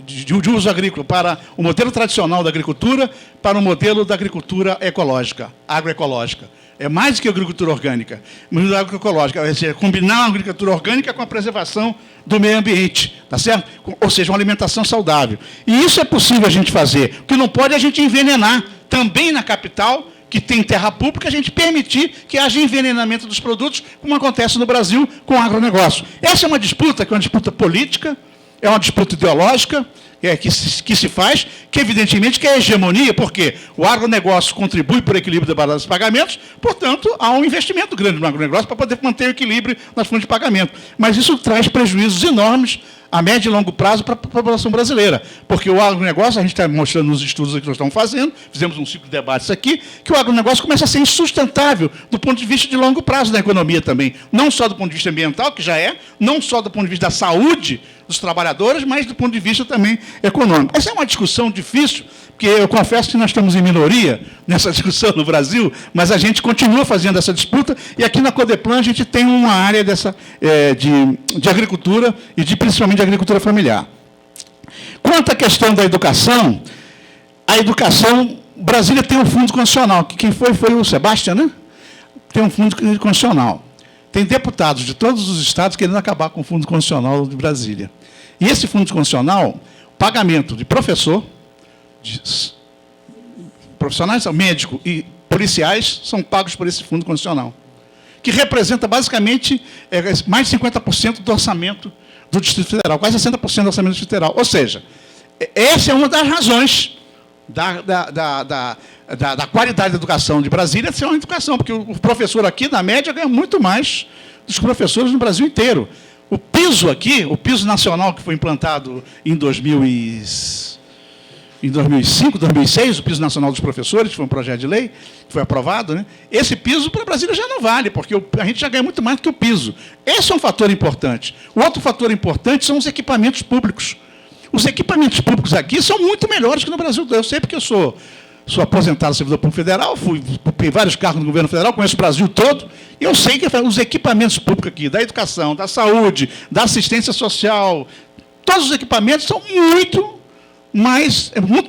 de uso agrícola, para o modelo tradicional da agricultura, para o modelo da agricultura ecológica, agroecológica. É mais do que a agricultura orgânica. Mas a agroecológica, combinar a agricultura orgânica com a preservação do meio ambiente, tá certo? Ou seja, uma alimentação saudável. E isso é possível a gente fazer. O que não pode é a gente envenenar, também na capital, que tem terra pública, a gente permitir que haja envenenamento dos produtos, como acontece no Brasil com o agronegócio. Essa é uma disputa, que é uma disputa política, é uma disputa ideológica, que se faz, que evidentemente que é hegemonia, porque o agronegócio contribui para o equilíbrio da balança dos pagamentos, portanto, há um investimento grande no agronegócio para poder manter o equilíbrio nas fontes de pagamento. Mas isso traz prejuízos enormes a médio e longo prazo para a população brasileira. Porque o agronegócio, a gente está mostrando nos estudos que nós estamos fazendo, fizemos um ciclo de debates aqui, que o agronegócio começa a ser insustentável do ponto de vista de longo prazo da economia também. Não só do ponto de vista ambiental, que já é, não só do ponto de vista da saúde dos trabalhadores, mas do ponto de vista também econômico. Essa é uma discussão difícil, porque eu confesso que nós estamos em minoria nessa discussão no Brasil, mas a gente continua fazendo essa disputa, e aqui na Codeplan a gente tem uma área de agricultura, e principalmente de agricultura familiar. Quanto à questão da educação, Brasília tem um fundo constitucional, que quem foi o Sebastião, né? Tem um fundo constitucional. Tem deputados de todos os estados querendo acabar com o fundo constitucional de Brasília. E esse fundo constitucional, pagamento de professor, profissionais, médico e policiais, são pagos por esse fundo constitucional, que representa basicamente mais de 50% do orçamento do Distrito Federal, quase 60% do orçamento do Distrito Federal. Ou seja, essa é uma das razões da qualidade da educação de Brasília ser uma educação, porque o professor aqui, na média, ganha muito mais dos professores no Brasil inteiro. O piso aqui, o piso nacional que foi implantado em 2005, 2006, o piso nacional dos professores, que foi um projeto de lei, que foi aprovado, né? Esse piso para Brasília já não vale, porque a gente já ganha muito mais do que o piso. Esse é um fator importante. O outro fator importante são os equipamentos públicos. Os equipamentos públicos aqui são muito melhores que no Brasil. Eu sei porque eu sou aposentado servidor público federal, fui em vários cargos no governo federal, conheço o Brasil todo, e eu sei que os equipamentos públicos aqui, da educação, da saúde, da assistência social, todos os equipamentos são muito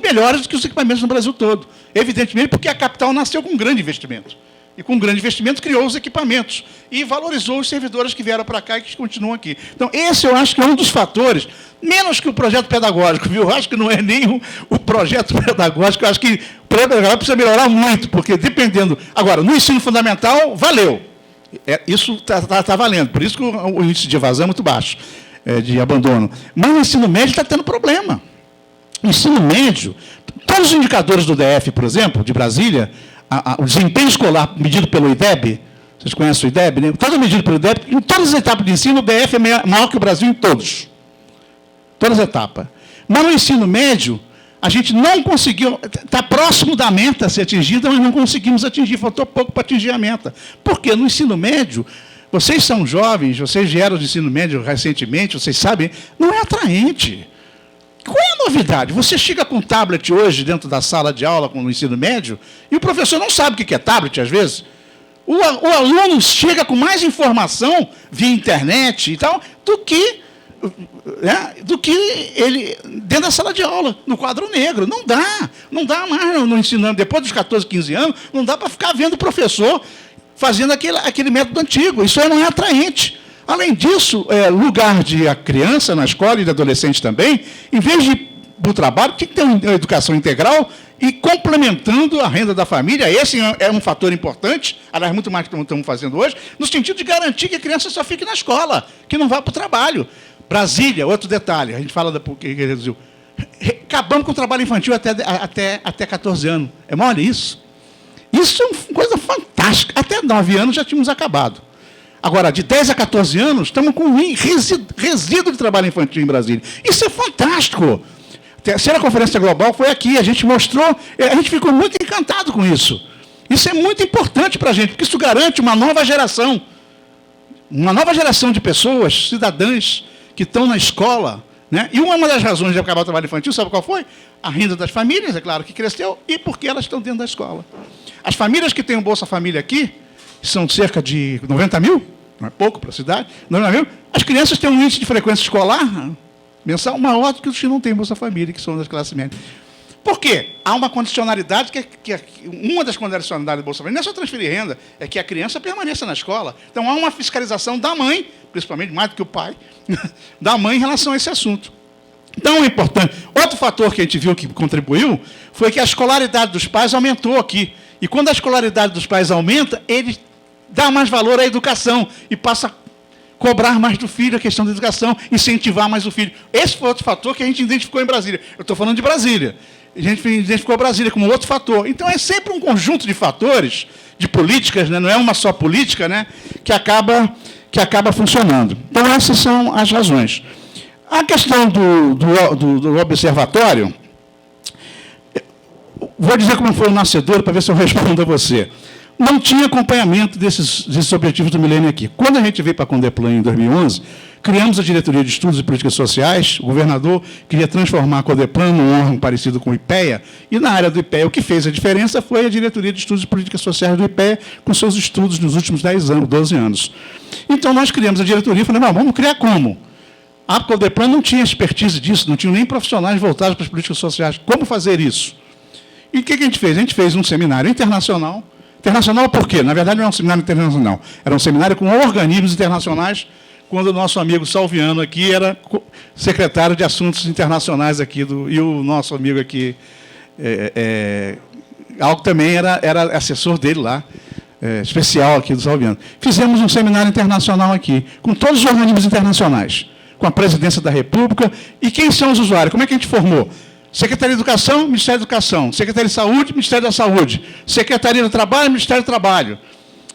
melhores do que os equipamentos no Brasil todo. Evidentemente, porque a capital nasceu com um grande investimento. E com um grande investimento criou os equipamentos e valorizou os servidores que vieram para cá e que continuam aqui. Então, esse eu acho que é um dos fatores, menos que o projeto pedagógico, viu? Eu acho que não é nem o projeto pedagógico, eu acho que o projeto pedagógico precisa melhorar muito, porque dependendo... Agora, no ensino fundamental, valeu. Isso está valendo, por isso que o índice de evasão é muito baixo, de abandono. Mas no ensino médio está tendo problema. No ensino médio, todos os indicadores do DF, por exemplo, de Brasília, o desempenho escolar medido pelo IDEB, vocês conhecem o IDEB, né? Todo medido pelo IDEB, em todas as etapas de ensino, o DF é maior que o Brasil em todos. Todas as etapas. Mas no ensino médio, a gente não conseguiu, está próximo da meta a ser atingida, mas não conseguimos atingir, faltou pouco para atingir a meta. Porque no ensino médio, vocês são jovens, vocês vieram do ensino médio recentemente, vocês sabem, não é atraente. Qual é a novidade? Você chega com um tablet hoje dentro da sala de aula no ensino médio e o professor não sabe o que é tablet, às vezes. O aluno chega com mais informação via internet e tal do que ele dentro da sala de aula, no quadro negro. Não dá mais no ensino. Depois dos 14, 15 anos, não dá para ficar vendo o professor fazendo aquele método antigo. Isso aí não é atraente. Além disso, lugar de a criança na escola e de adolescente também, em vez de ir para o trabalho, tem que ter uma educação integral e complementando a renda da família. Esse é um fator importante, aliás, muito mais que estamos fazendo hoje, no sentido de garantir que a criança só fique na escola, que não vá para o trabalho. Brasília, outro detalhe, a gente fala que reduziu. Acabamos com o trabalho infantil até 14 anos. É mole isso? Isso é uma coisa fantástica. Até 9 anos já tínhamos acabado. Agora, de 10 a 14 anos, estamos com um resíduo de trabalho infantil em Brasília. Isso é fantástico. A terceira conferência global foi aqui, a gente mostrou, a gente ficou muito encantado com isso. Isso é muito importante para a gente, porque isso garante uma nova geração de pessoas, cidadãs, que estão na escola. Né? E uma das razões de acabar o trabalho infantil, sabe qual foi? A renda das famílias, é claro, que cresceu, e porque elas estão dentro da escola. As famílias que têm o Bolsa Família aqui, são cerca de 90 mil, não é pouco para a cidade, 90 mil. As crianças têm um índice de frequência escolar mensal maior do que os que não têm Bolsa Família, que são das classes médias. Por quê? Há uma condicionalidade, uma das condicionalidades do Bolsa Família não é só transferir renda, é que a criança permaneça na escola. Então, há uma fiscalização da mãe, principalmente mais do que o pai, da mãe em relação a esse assunto. Então, é importante. Outro fator que a gente viu que contribuiu foi que a escolaridade dos pais aumentou aqui. E quando a escolaridade dos pais aumenta, ele dá mais valor à educação e passa a cobrar mais do filho a questão da educação, incentivar mais o filho. Esse foi outro fator que a gente identificou em Brasília. Eu estou falando de Brasília. A gente identificou Brasília como outro fator. Então, é sempre um conjunto de fatores, de políticas, né? Não é uma só política, né? que acaba funcionando. Então, essas são as razões. A questão do observatório, vou dizer como foi o nascedor, para ver se eu respondo a você. Não tinha acompanhamento desses objetivos do milênio aqui. Quando a gente veio para a Condeplan em 2011, criamos a Diretoria de Estudos e Políticas Sociais, o governador queria transformar a Condeplan num órgão parecido com o IPEA, e na área do IPEA o que fez a diferença foi a Diretoria de Estudos e Políticas Sociais do IPEA, com seus estudos nos últimos 10 anos, 12 anos. Então, nós criamos a diretoria e falamos, vamos criar como? A Condeplan não tinha expertise disso, não tinha nem profissionais voltados para as políticas sociais. Como fazer isso? E o que a gente fez? A gente fez um seminário internacional. Internacional por quê? Na verdade, não era um seminário internacional. Era um seminário com organismos internacionais, quando o nosso amigo Salviano aqui era secretário de Assuntos Internacionais aqui, e o nosso amigo aqui, Alco também era assessor dele lá, especial aqui do Salviano. Fizemos um seminário internacional aqui, com todos os organismos internacionais, com a Presidência da República. E quem são os usuários? Como é que a gente formou? Secretaria de Educação, Ministério da Educação. Secretaria de Saúde, Ministério da Saúde. Secretaria do Trabalho, Ministério do Trabalho.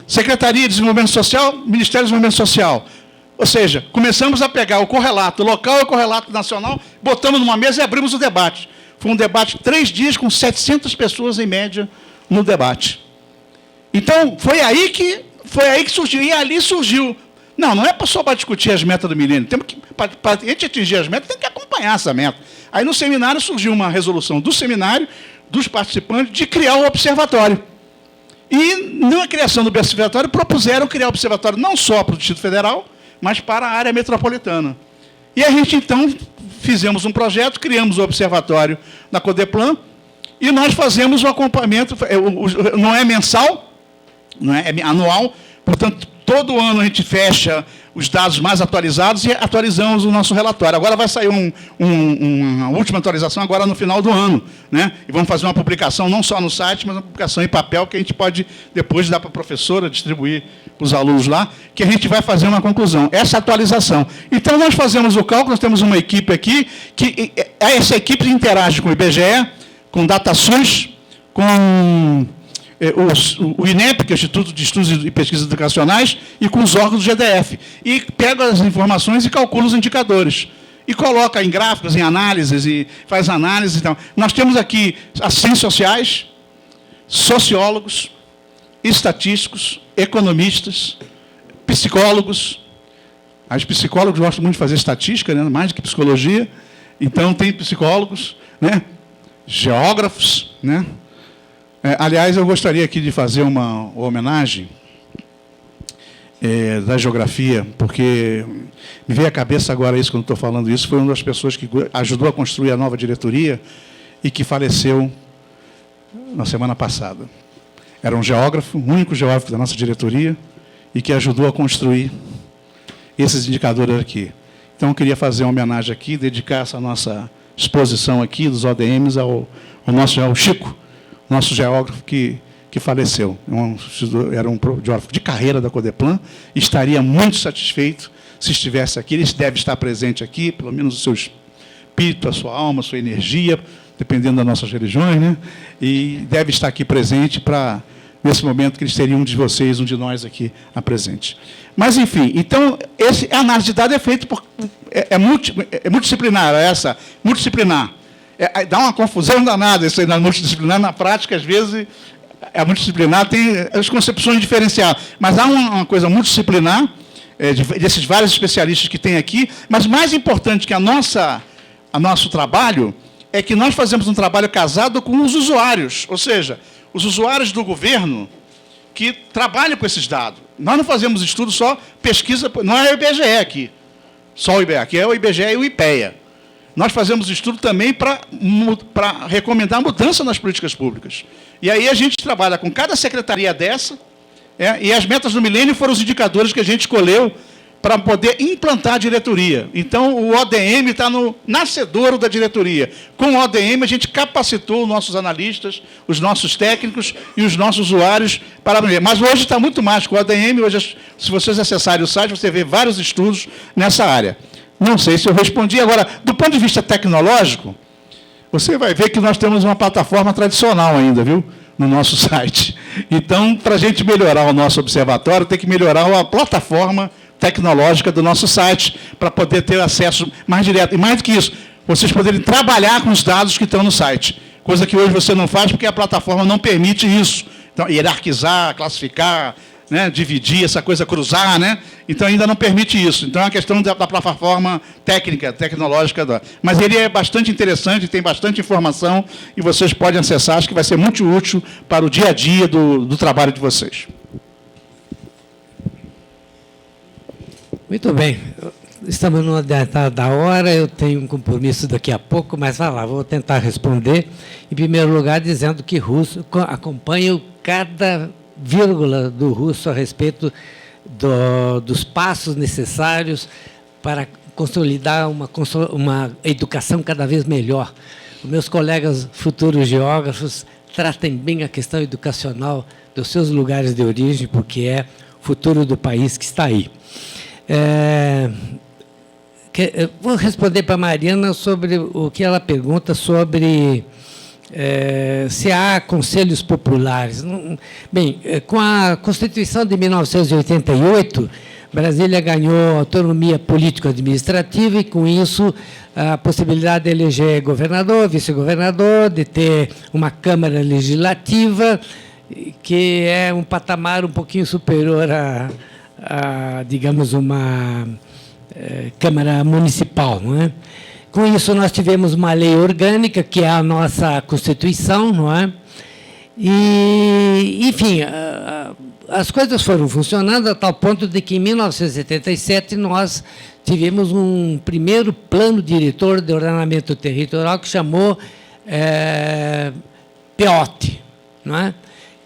Secretaria de Desenvolvimento Social, Ministério do Desenvolvimento Social. Ou seja, começamos a pegar o correlato local e o correlato nacional, botamos numa mesa e abrimos o debate. Foi um debate de 3 dias, com 700 pessoas em média no debate. Então, foi aí que surgiu. E ali surgiu. Não é só para discutir as metas do milênio. Para a gente atingir as metas, tem que acompanhar essa meta. Aí, no seminário, surgiu uma resolução do seminário, dos participantes, de criar o observatório. E, na criação do observatório, propuseram criar o observatório não só para o Distrito Federal, mas para a área metropolitana. E a gente, então, fizemos um projeto, criamos o observatório na Codeplan, e nós fazemos o acompanhamento, não é mensal, não é anual, portanto, todo ano a gente fecha os dados mais atualizados e atualizamos o nosso relatório. Agora vai sair uma última atualização agora no final do ano, né? E vamos fazer uma publicação não só no site, mas uma publicação em papel que a gente pode depois dar para a professora, distribuir para os alunos lá, que a gente vai fazer uma conclusão. Essa atualização. Então, nós fazemos o cálculo, nós temos uma equipe aqui, que essa equipe interage com o IBGE, com o DataSUS, com o INEP, que é o Instituto de Estudos e Pesquisas Educacionais, e com os órgãos do GDF. E pega as informações e calcula os indicadores. E coloca em gráficos, em análises, e faz análises. Então, nós temos aqui assistentes sociais, sociólogos, estatísticos, economistas, psicólogos. Os psicólogos gostam muito de fazer estatística, né, mais do que psicologia. Então, tem psicólogos, né, geógrafos, né? Aliás, eu gostaria aqui de fazer uma homenagem da geografia, porque me veio à cabeça agora isso, quando estou falando isso, foi uma das pessoas que ajudou a construir a nova diretoria e que faleceu na semana passada. Era um geógrafo, o único geógrafo da nossa diretoria, e que ajudou a construir esses indicadores aqui. Então, eu queria fazer uma homenagem aqui, dedicar essa nossa exposição aqui dos ODMs ao Chico, nosso geógrafo que faleceu. Era um geógrafo de carreira da Codeplan, estaria muito satisfeito se estivesse aqui. Ele deve estar presente aqui, pelo menos o seu espírito, a sua alma, a sua energia, dependendo das nossas religiões, né? E deve estar aqui presente para, nesse momento, que eles teriam um de vocês, um de nós aqui presente. Mas, enfim, então, a análise de dados é feita por... É multidisciplinar, multidisciplinar. Dá uma confusão danada isso aí na multidisciplinar. Na prática, às vezes, a multidisciplinar tem as concepções diferenciadas. Mas há uma coisa multidisciplinar, desses vários especialistas que tem aqui, mas mais importante que nosso trabalho é que nós fazemos um trabalho casado com os usuários, ou seja, os usuários do governo que trabalham com esses dados. Nós não fazemos estudo só pesquisa, não é o IBGE aqui, só o IBGE, aqui é o IBGE e o IPEA. Nós fazemos estudo também para recomendar mudança nas políticas públicas. E aí a gente trabalha com cada secretaria dessa, e as metas do milênio foram os indicadores que a gente escolheu para poder implantar a diretoria. Então, o ODM está no nascedouro da diretoria. Com o ODM, a gente capacitou os nossos analistas, os nossos técnicos e os nossos usuários para aprender. Mas hoje está muito mais com o ODM. Hoje, se vocês acessarem o site, você vê vários estudos nessa área. Não sei se eu respondi. Agora, do ponto de vista tecnológico, você vai ver que nós temos uma plataforma tradicional ainda, viu? No nosso site. Então, para a gente melhorar o nosso observatório, tem que melhorar a plataforma tecnológica do nosso site, para poder ter acesso mais direto. E mais do que isso, vocês poderem trabalhar com os dados que estão no site. Coisa que hoje você não faz, porque a plataforma não permite isso. Então, hierarquizar, classificar, né, dividir, essa coisa, cruzar, né? Então, ainda não permite isso. Então, é uma questão da plataforma técnica, tecnológica. Mas ele é bastante interessante, tem bastante informação, e vocês podem acessar, acho que vai ser muito útil para o dia a dia do trabalho de vocês. Muito bem. Estamos no adiantado da hora, eu tenho um compromisso daqui a pouco, mas vai lá, vou tentar responder. Em primeiro lugar, dizendo que Russo acompanho cada vírgula do Russo a respeito dos passos necessários para consolidar uma educação cada vez melhor. Os meus colegas futuros geógrafos tratem bem a questão educacional dos seus lugares de origem, porque é o futuro do país que está aí. Vou responder para a Mariana sobre o que ela pergunta sobre se há conselhos populares. Bem, com a Constituição de 1988, Brasília ganhou autonomia político-administrativa e, com isso, a possibilidade de eleger governador, vice-governador, de ter uma Câmara Legislativa, que é um patamar um pouquinho superior digamos, uma Câmara Municipal, não é? Com isso, nós tivemos uma lei orgânica, que é a nossa Constituição, não é? E, enfim, as coisas foram funcionando a tal ponto de que, em 1977, nós tivemos um primeiro plano diretor de ordenamento territorial que chamou PEOT, não é?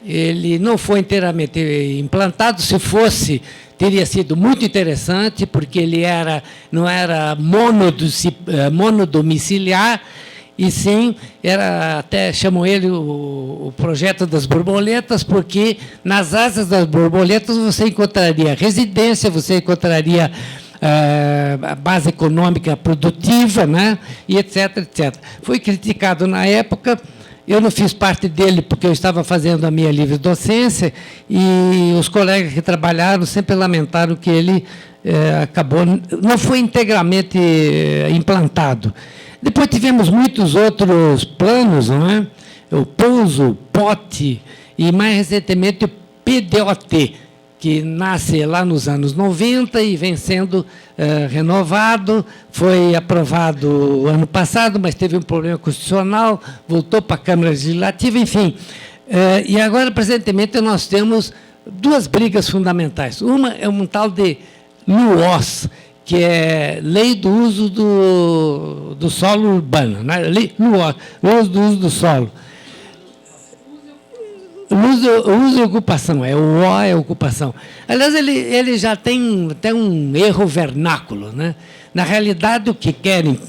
Ele não foi inteiramente implantado. Se fosse, teria sido muito interessante, porque ele não era monodomiciliar, e sim, até chamam ele o projeto das borboletas, porque nas asas das borboletas você encontraria residência, você encontraria a base econômica produtiva, né, e etc, etc. Foi criticado na época. Eu não fiz parte dele porque eu estava fazendo a minha livre docência, e os colegas que trabalharam sempre lamentaram que ele não foi integralmente implantado. Depois tivemos muitos outros planos, não é? O POUSO, POT e, mais recentemente, o PDOT, que nasce lá nos anos 90 e vem sendo renovado. Foi aprovado ano passado, mas teve um problema constitucional, voltou para a Câmara Legislativa, enfim. E agora, presentemente, nós temos duas brigas fundamentais. Uma é um tal de LUOS, que é Lei do Uso do Solo Urbano, né? LUOS, do uso do solo. O uso e ocupação, o O é ocupação. Aliás, ele já tem até um erro vernáculo, né? Na realidade, o que querem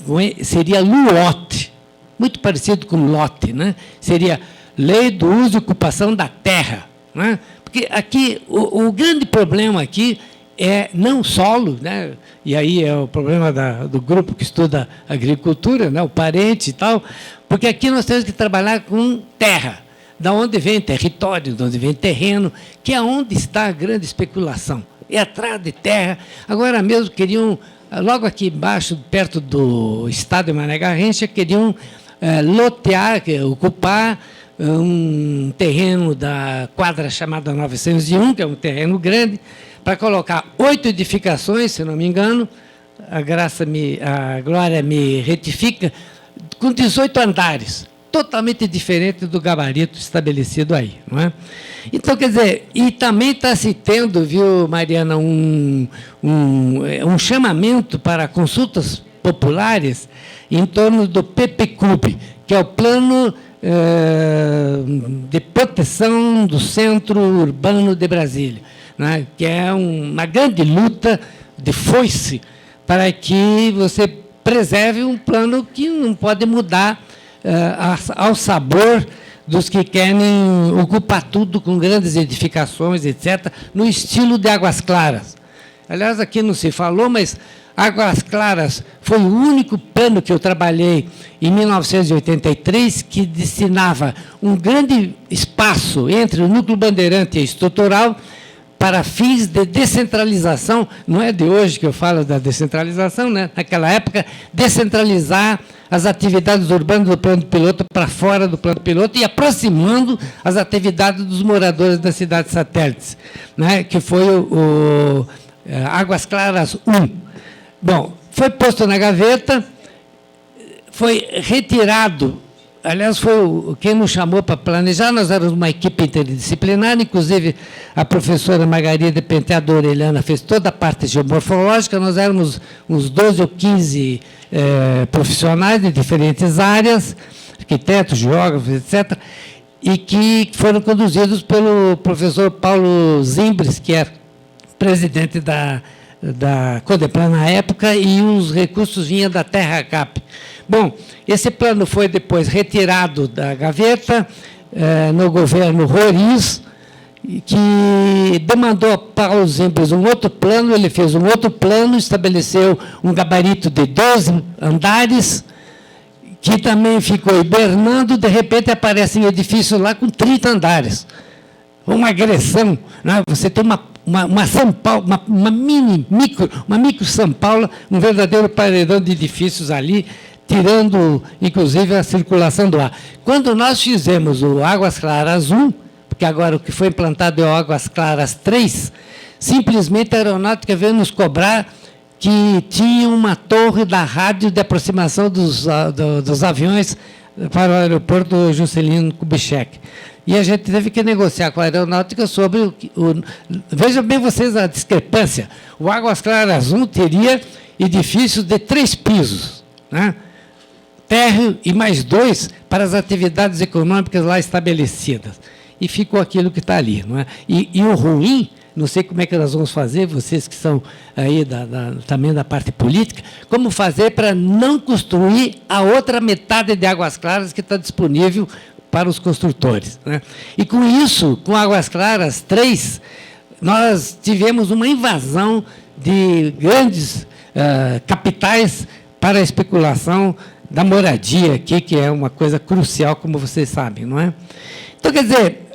seria LUOT, muito parecido com lote, né? Seria Lei do Uso e Ocupação da Terra, né? Porque aqui, o grande problema aqui é não solo, né? E aí é o problema do grupo que estuda agricultura, né? O parente e tal, porque aqui nós temos que trabalhar com terra, da onde vem território, de onde vem terreno, que é onde está a grande especulação. É atrás de terra. Agora mesmo queriam, logo aqui embaixo, perto do estado de Mané Garrincha, queriam lotear, ocupar um terreno da quadra chamada 901, que é um terreno grande, para colocar 8 edificações, se não me engano, a Glória me retifica, com 18 andares, totalmente diferente do gabarito estabelecido aí, não é? Então, quer dizer, e também está se tendo, viu, Mariana, um chamamento para consultas populares em torno do PPCUB, que é o Plano de Proteção do Centro Urbano de Brasília, né? Que é uma grande luta de foice para que você preserve um plano que não pode mudar ao sabor dos que querem ocupar tudo com grandes edificações, etc., no estilo de Águas Claras. Aliás, aqui não se falou, mas Águas Claras foi o único plano que eu trabalhei em 1983 que destinava um grande espaço entre o núcleo bandeirante e estrutural para fins de descentralização. Não é de hoje que eu falo da descentralização, né? Naquela época, descentralizar as atividades urbanas do plano piloto para fora do plano piloto e aproximando as atividades dos moradores das cidades satélites, né? Que foi o Águas Claras 1. Bom, foi posto na gaveta, foi retirado. Aliás, foi quem nos chamou para planejar. Nós éramos uma equipe interdisciplinar, inclusive a professora Margarida Penteado Orellana fez toda a parte geomorfológica. Nós éramos uns 12 ou 15 profissionais de diferentes áreas, arquitetos, geógrafos, etc., e que foram conduzidos pelo professor Paulo Zimbres, que era presidente da Codeplan na época, e os recursos vinham da Terra Cap. Bom, esse plano foi depois retirado da gaveta no governo Roriz, que demandou a Paulo Zimbres um outro plano. Ele fez um outro plano, estabeleceu um gabarito de 12 andares, que também ficou hibernando. De repente aparecem edifícios lá com 30 andares. Uma agressão, né? Você tem uma São Paulo, uma micro São Paulo, um verdadeiro paredão de edifícios ali, tirando, inclusive, a circulação do ar. Quando nós fizemos o Águas Claras 1, porque agora o que foi implantado é o Águas Claras 3, simplesmente a aeronáutica veio nos cobrar que tinha uma torre da rádio de aproximação dos aviões para o aeroporto Juscelino Kubitschek. E a gente teve que negociar com a aeronáutica sobre Vejam bem vocês a discrepância. O Águas Claras 1 teria edifícios de 3 pisos, né? Térreo e mais 2 para as atividades econômicas lá estabelecidas. E ficou aquilo que está ali. Não é? E o ruim, não sei como é que nós vamos fazer, vocês que são aí também da parte política, como fazer para não construir a outra metade de Águas Claras que está disponível para os construtores. Né? E com isso, com Águas Claras 3, nós tivemos uma invasão de grandes capitais para a especulação da moradia aqui, que é uma coisa crucial, como vocês sabem, não é? Então, quer dizer,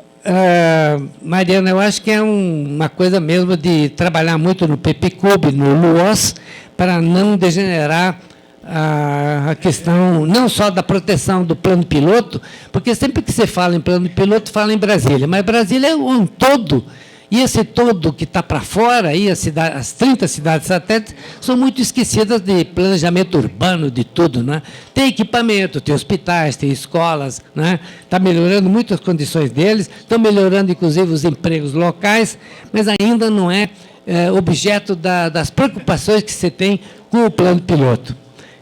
Mariana, eu acho que é uma coisa mesmo de trabalhar muito no PPCUB, no LUOS, para não degenerar a questão não só da proteção do plano piloto, porque sempre que você fala em plano piloto, fala em Brasília, mas Brasília é um todo, e esse todo que está para fora, aí as 30 cidades satélites, são muito esquecidas de planejamento urbano, de tudo. Né? Tem equipamento, tem hospitais, tem escolas, né? Está melhorando muito as condições deles, estão melhorando, inclusive, os empregos locais, mas ainda não é objeto das preocupações que você tem com o plano piloto.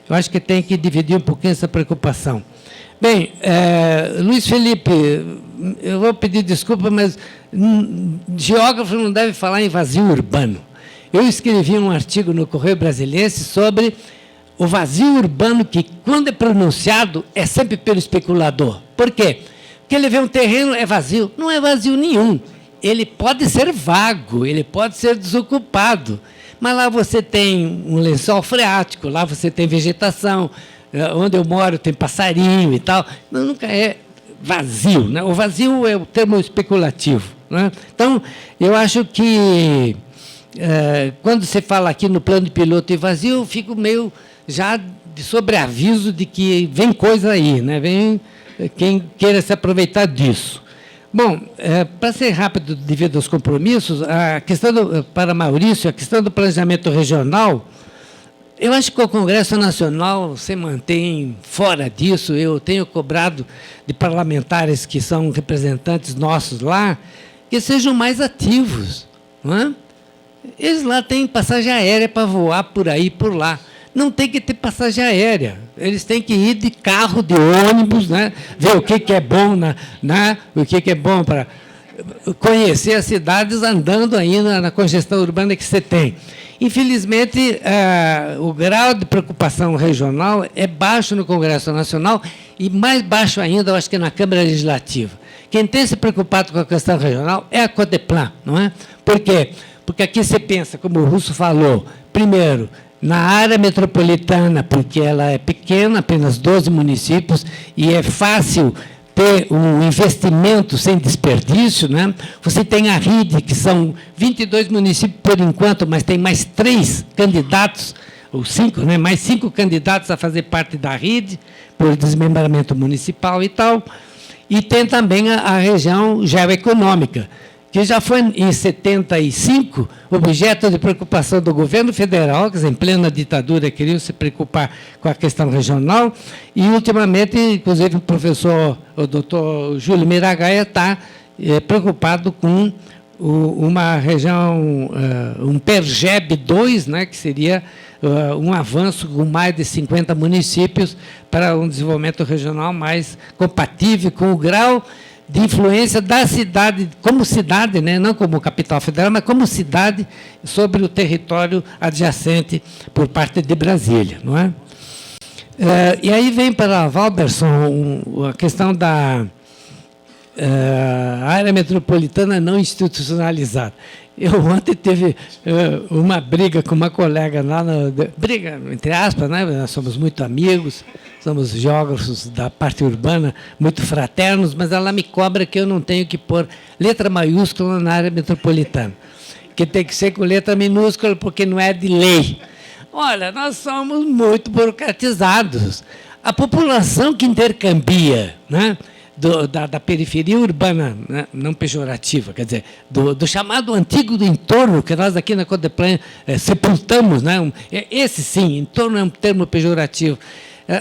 Eu acho que tem que dividir um pouquinho essa preocupação. Bem, Luiz Felipe, eu vou pedir desculpa, mas geógrafo não deve falar em vazio urbano. Eu escrevi um artigo no Correio Brasiliense sobre o vazio urbano que, quando é pronunciado, é sempre pelo especulador. Por quê? Porque ele vê um terreno, é vazio. Não é vazio nenhum. Ele pode ser vago, ele pode ser desocupado. Mas lá você tem um lençol freático, lá você tem vegetação, onde eu moro tem passarinho e tal. Não, nunca é vazio. Né? O vazio é o termo especulativo. Né? Então, eu acho que, quando você fala aqui no plano de piloto e vazio, eu fico meio já de sobreaviso de que vem coisa aí, né? Vem quem queira se aproveitar disso. Bom, para ser rápido devido aos compromissos, a questão para Maurício, a questão do planejamento regional, eu acho que o Congresso Nacional se mantém fora disso. Eu tenho cobrado de parlamentares que são representantes nossos lá, que sejam mais ativos. Não é? Eles lá têm passagem aérea para voar por aí e por lá. Não tem que ter passagem aérea. Eles têm que ir de carro, de ônibus, né? Ver o que é bom, o que é bom para conhecer as cidades andando aí na congestão urbana que você tem. Infelizmente, o grau de preocupação regional é baixo no Congresso Nacional e mais baixo ainda, eu acho que na Câmara Legislativa. Quem tem se preocupado com a questão regional é a Codeplan, não é? Por quê? Porque aqui você pensa, como o Russo falou, primeiro, na área metropolitana, porque ela é pequena, apenas 12 municípios, e é fácil ter um investimento sem desperdício. Né? Você tem a RIDE, que são 22 municípios por enquanto, mas tem mais 3 candidatos, ou 5, né? Mais 5 candidatos a fazer parte da RIDE, por desmembramento municipal e tal. E tem também a região geoeconômica, que já foi, em 75, objeto de preocupação do governo federal, que em plena ditadura queriam se preocupar com a questão regional, e, ultimamente, inclusive, o doutor Júlio Miragaia está preocupado com uma região, um PERGEB 2, né, que seria um avanço com mais de 50 municípios para um desenvolvimento regional mais compatível com o grau de influência da cidade, como cidade, né, não como capital federal, mas como cidade sobre o território adjacente por parte de Brasília. Não é? E aí vem para Valderson a questão da área metropolitana não institucionalizada. Eu ontem teve uma briga com uma colega lá, briga entre aspas, né? Nós somos muito amigos, somos geógrafos da parte urbana, muito fraternos, mas ela me cobra que eu não tenho que pôr letra maiúscula na área metropolitana, que tem que ser com letra minúscula, porque não é de lei. Olha, nós somos muito burocratizados. A população que intercambia, né? da periferia urbana, né, não pejorativa, quer dizer, do chamado antigo do entorno, que nós aqui na Codeplan sepultamos, né, esse sim, entorno é um termo pejorativo.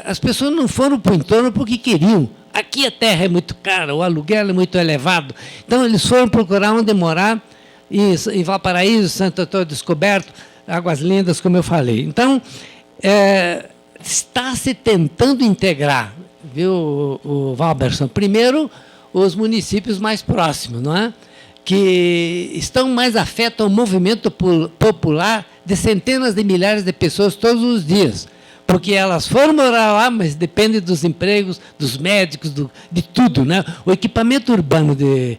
As pessoas não foram para o entorno porque queriam. Aqui a terra é muito cara, o aluguel é muito elevado. Então, eles foram procurar onde morar, e Valparaíso, Santo Antônio Descoberto, Águas Lindas, como eu falei. Então, está se tentando integrar, viu, o Valberson? Primeiro, os municípios mais próximos, não é? Que estão mais afetos ao movimento popular de centenas de milhares de pessoas todos os dias. Porque elas foram morar lá, mas depende dos empregos, dos médicos, de tudo, né? O equipamento urbano de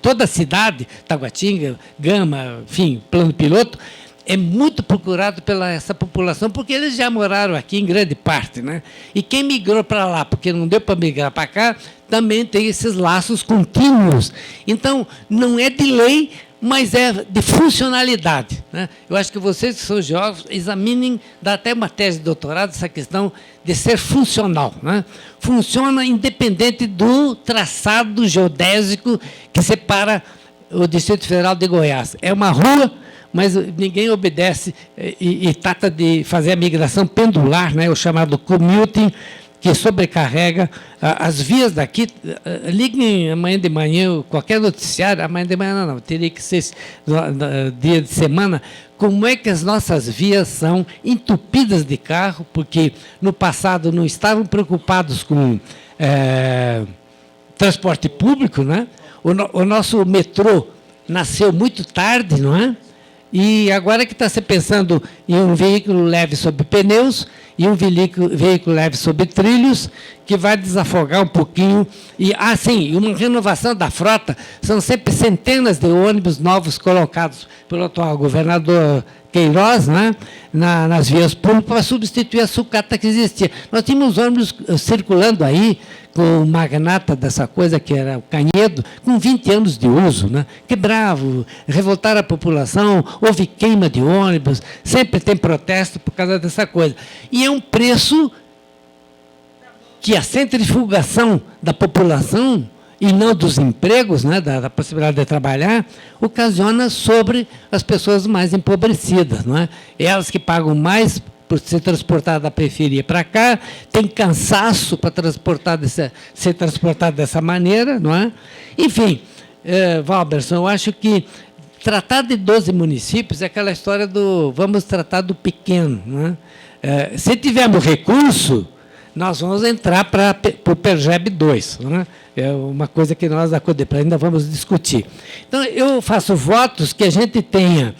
toda a cidade, Taguatinga, Gama, enfim, Plano Piloto, é muito procurado pela essa população, porque eles já moraram aqui em grande parte, né? E quem migrou para lá, porque não deu para migrar para cá, também tem esses laços contínuos. Então, não é de lei, mas é de funcionalidade, né? Eu acho que vocês que são geógrafos examinem, dá até uma tese de doutorado, essa questão de ser funcional, né? Funciona independente do traçado geodésico que separa o Distrito Federal de Goiás. É uma rua, mas ninguém obedece e trata de fazer a migração pendular, né? O chamado commuting, que sobrecarrega as vias daqui. Liguem amanhã de manhã, qualquer noticiário, amanhã de manhã não, teria que ser dia de semana, como é que as nossas vias são entupidas de carro, porque no passado não estavam preocupados com transporte público, né? O nosso metrô nasceu muito tarde, não é? E agora que está se pensando em um veículo leve sobre pneus e um veículo leve sobre trilhos, que vai desafogar um pouquinho. E, sim, uma renovação da frota, são sempre centenas de ônibus novos colocados pelo atual governador Queiroz, né, nas vias públicas, para substituir a sucata que existia. Nós tínhamos ônibus circulando aí, com o magnata dessa coisa, que era o Canedo, com 20 anos de uso, né? Quebrava, revoltaram a população, houve queima de ônibus, sempre tem protesto por causa dessa coisa. E é um preço que a centrifugação da população, e não dos empregos, né, da possibilidade de trabalhar, ocasiona sobre as pessoas mais empobrecidas, não é? Elas que pagam mais por ser transportada da periferia para cá, tem cansaço para ser transportado dessa maneira, não é? Enfim, Valberson, eu acho que tratar de 12 municípios é aquela história do vamos tratar do pequeno, não é? Se tivermos recurso, nós vamos entrar para o PERGEB 2, não é? É uma coisa que nós da Codeplan ainda vamos discutir. Então, eu faço votos que a gente tenha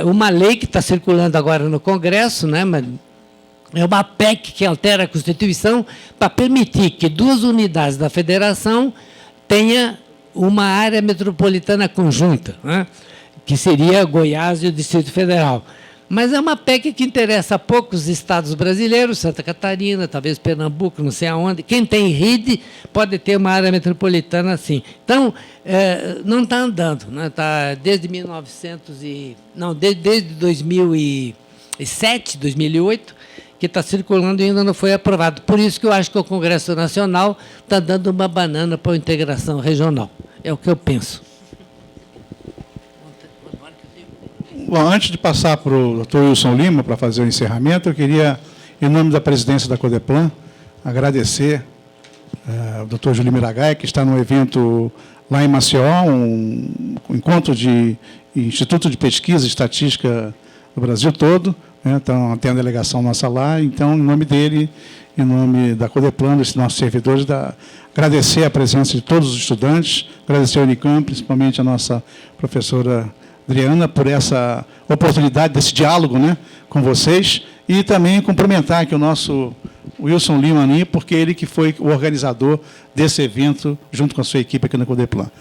uma lei que está circulando agora no Congresso, né, mas é uma PEC que altera a Constituição para permitir que 2 unidades da federação tenha uma área metropolitana conjunta, né, que seria Goiás e o Distrito Federal. Mas é uma PEC que interessa a poucos estados brasileiros, Santa Catarina, talvez Pernambuco, não sei aonde. Quem tem RID pode ter uma área metropolitana assim. Então, não está andando, né? Tá desde 2007, 2008, que está circulando e ainda não foi aprovado. Por isso que eu acho que o Congresso Nacional está dando uma banana para a integração regional. É o que eu penso. Bom, antes de passar para o Dr. Wilson Lima para fazer o encerramento, eu queria, em nome da presidência da Codeplan, agradecer ao Dr. Júlio Miragaia, que está no evento lá em Maceió, um encontro de Instituto de Pesquisa e Estatística do Brasil todo, né? Então, tem a delegação nossa lá, então, em nome dele, em nome da Codeplan, dos nossos servidores, agradecer a presença de todos os estudantes, agradecer ao Unicamp, principalmente a nossa professora Adriana, por essa oportunidade desse diálogo, né, com vocês, e também cumprimentar aqui o nosso Wilson Lima, porque ele que foi o organizador desse evento, junto com a sua equipe aqui na Codeplan.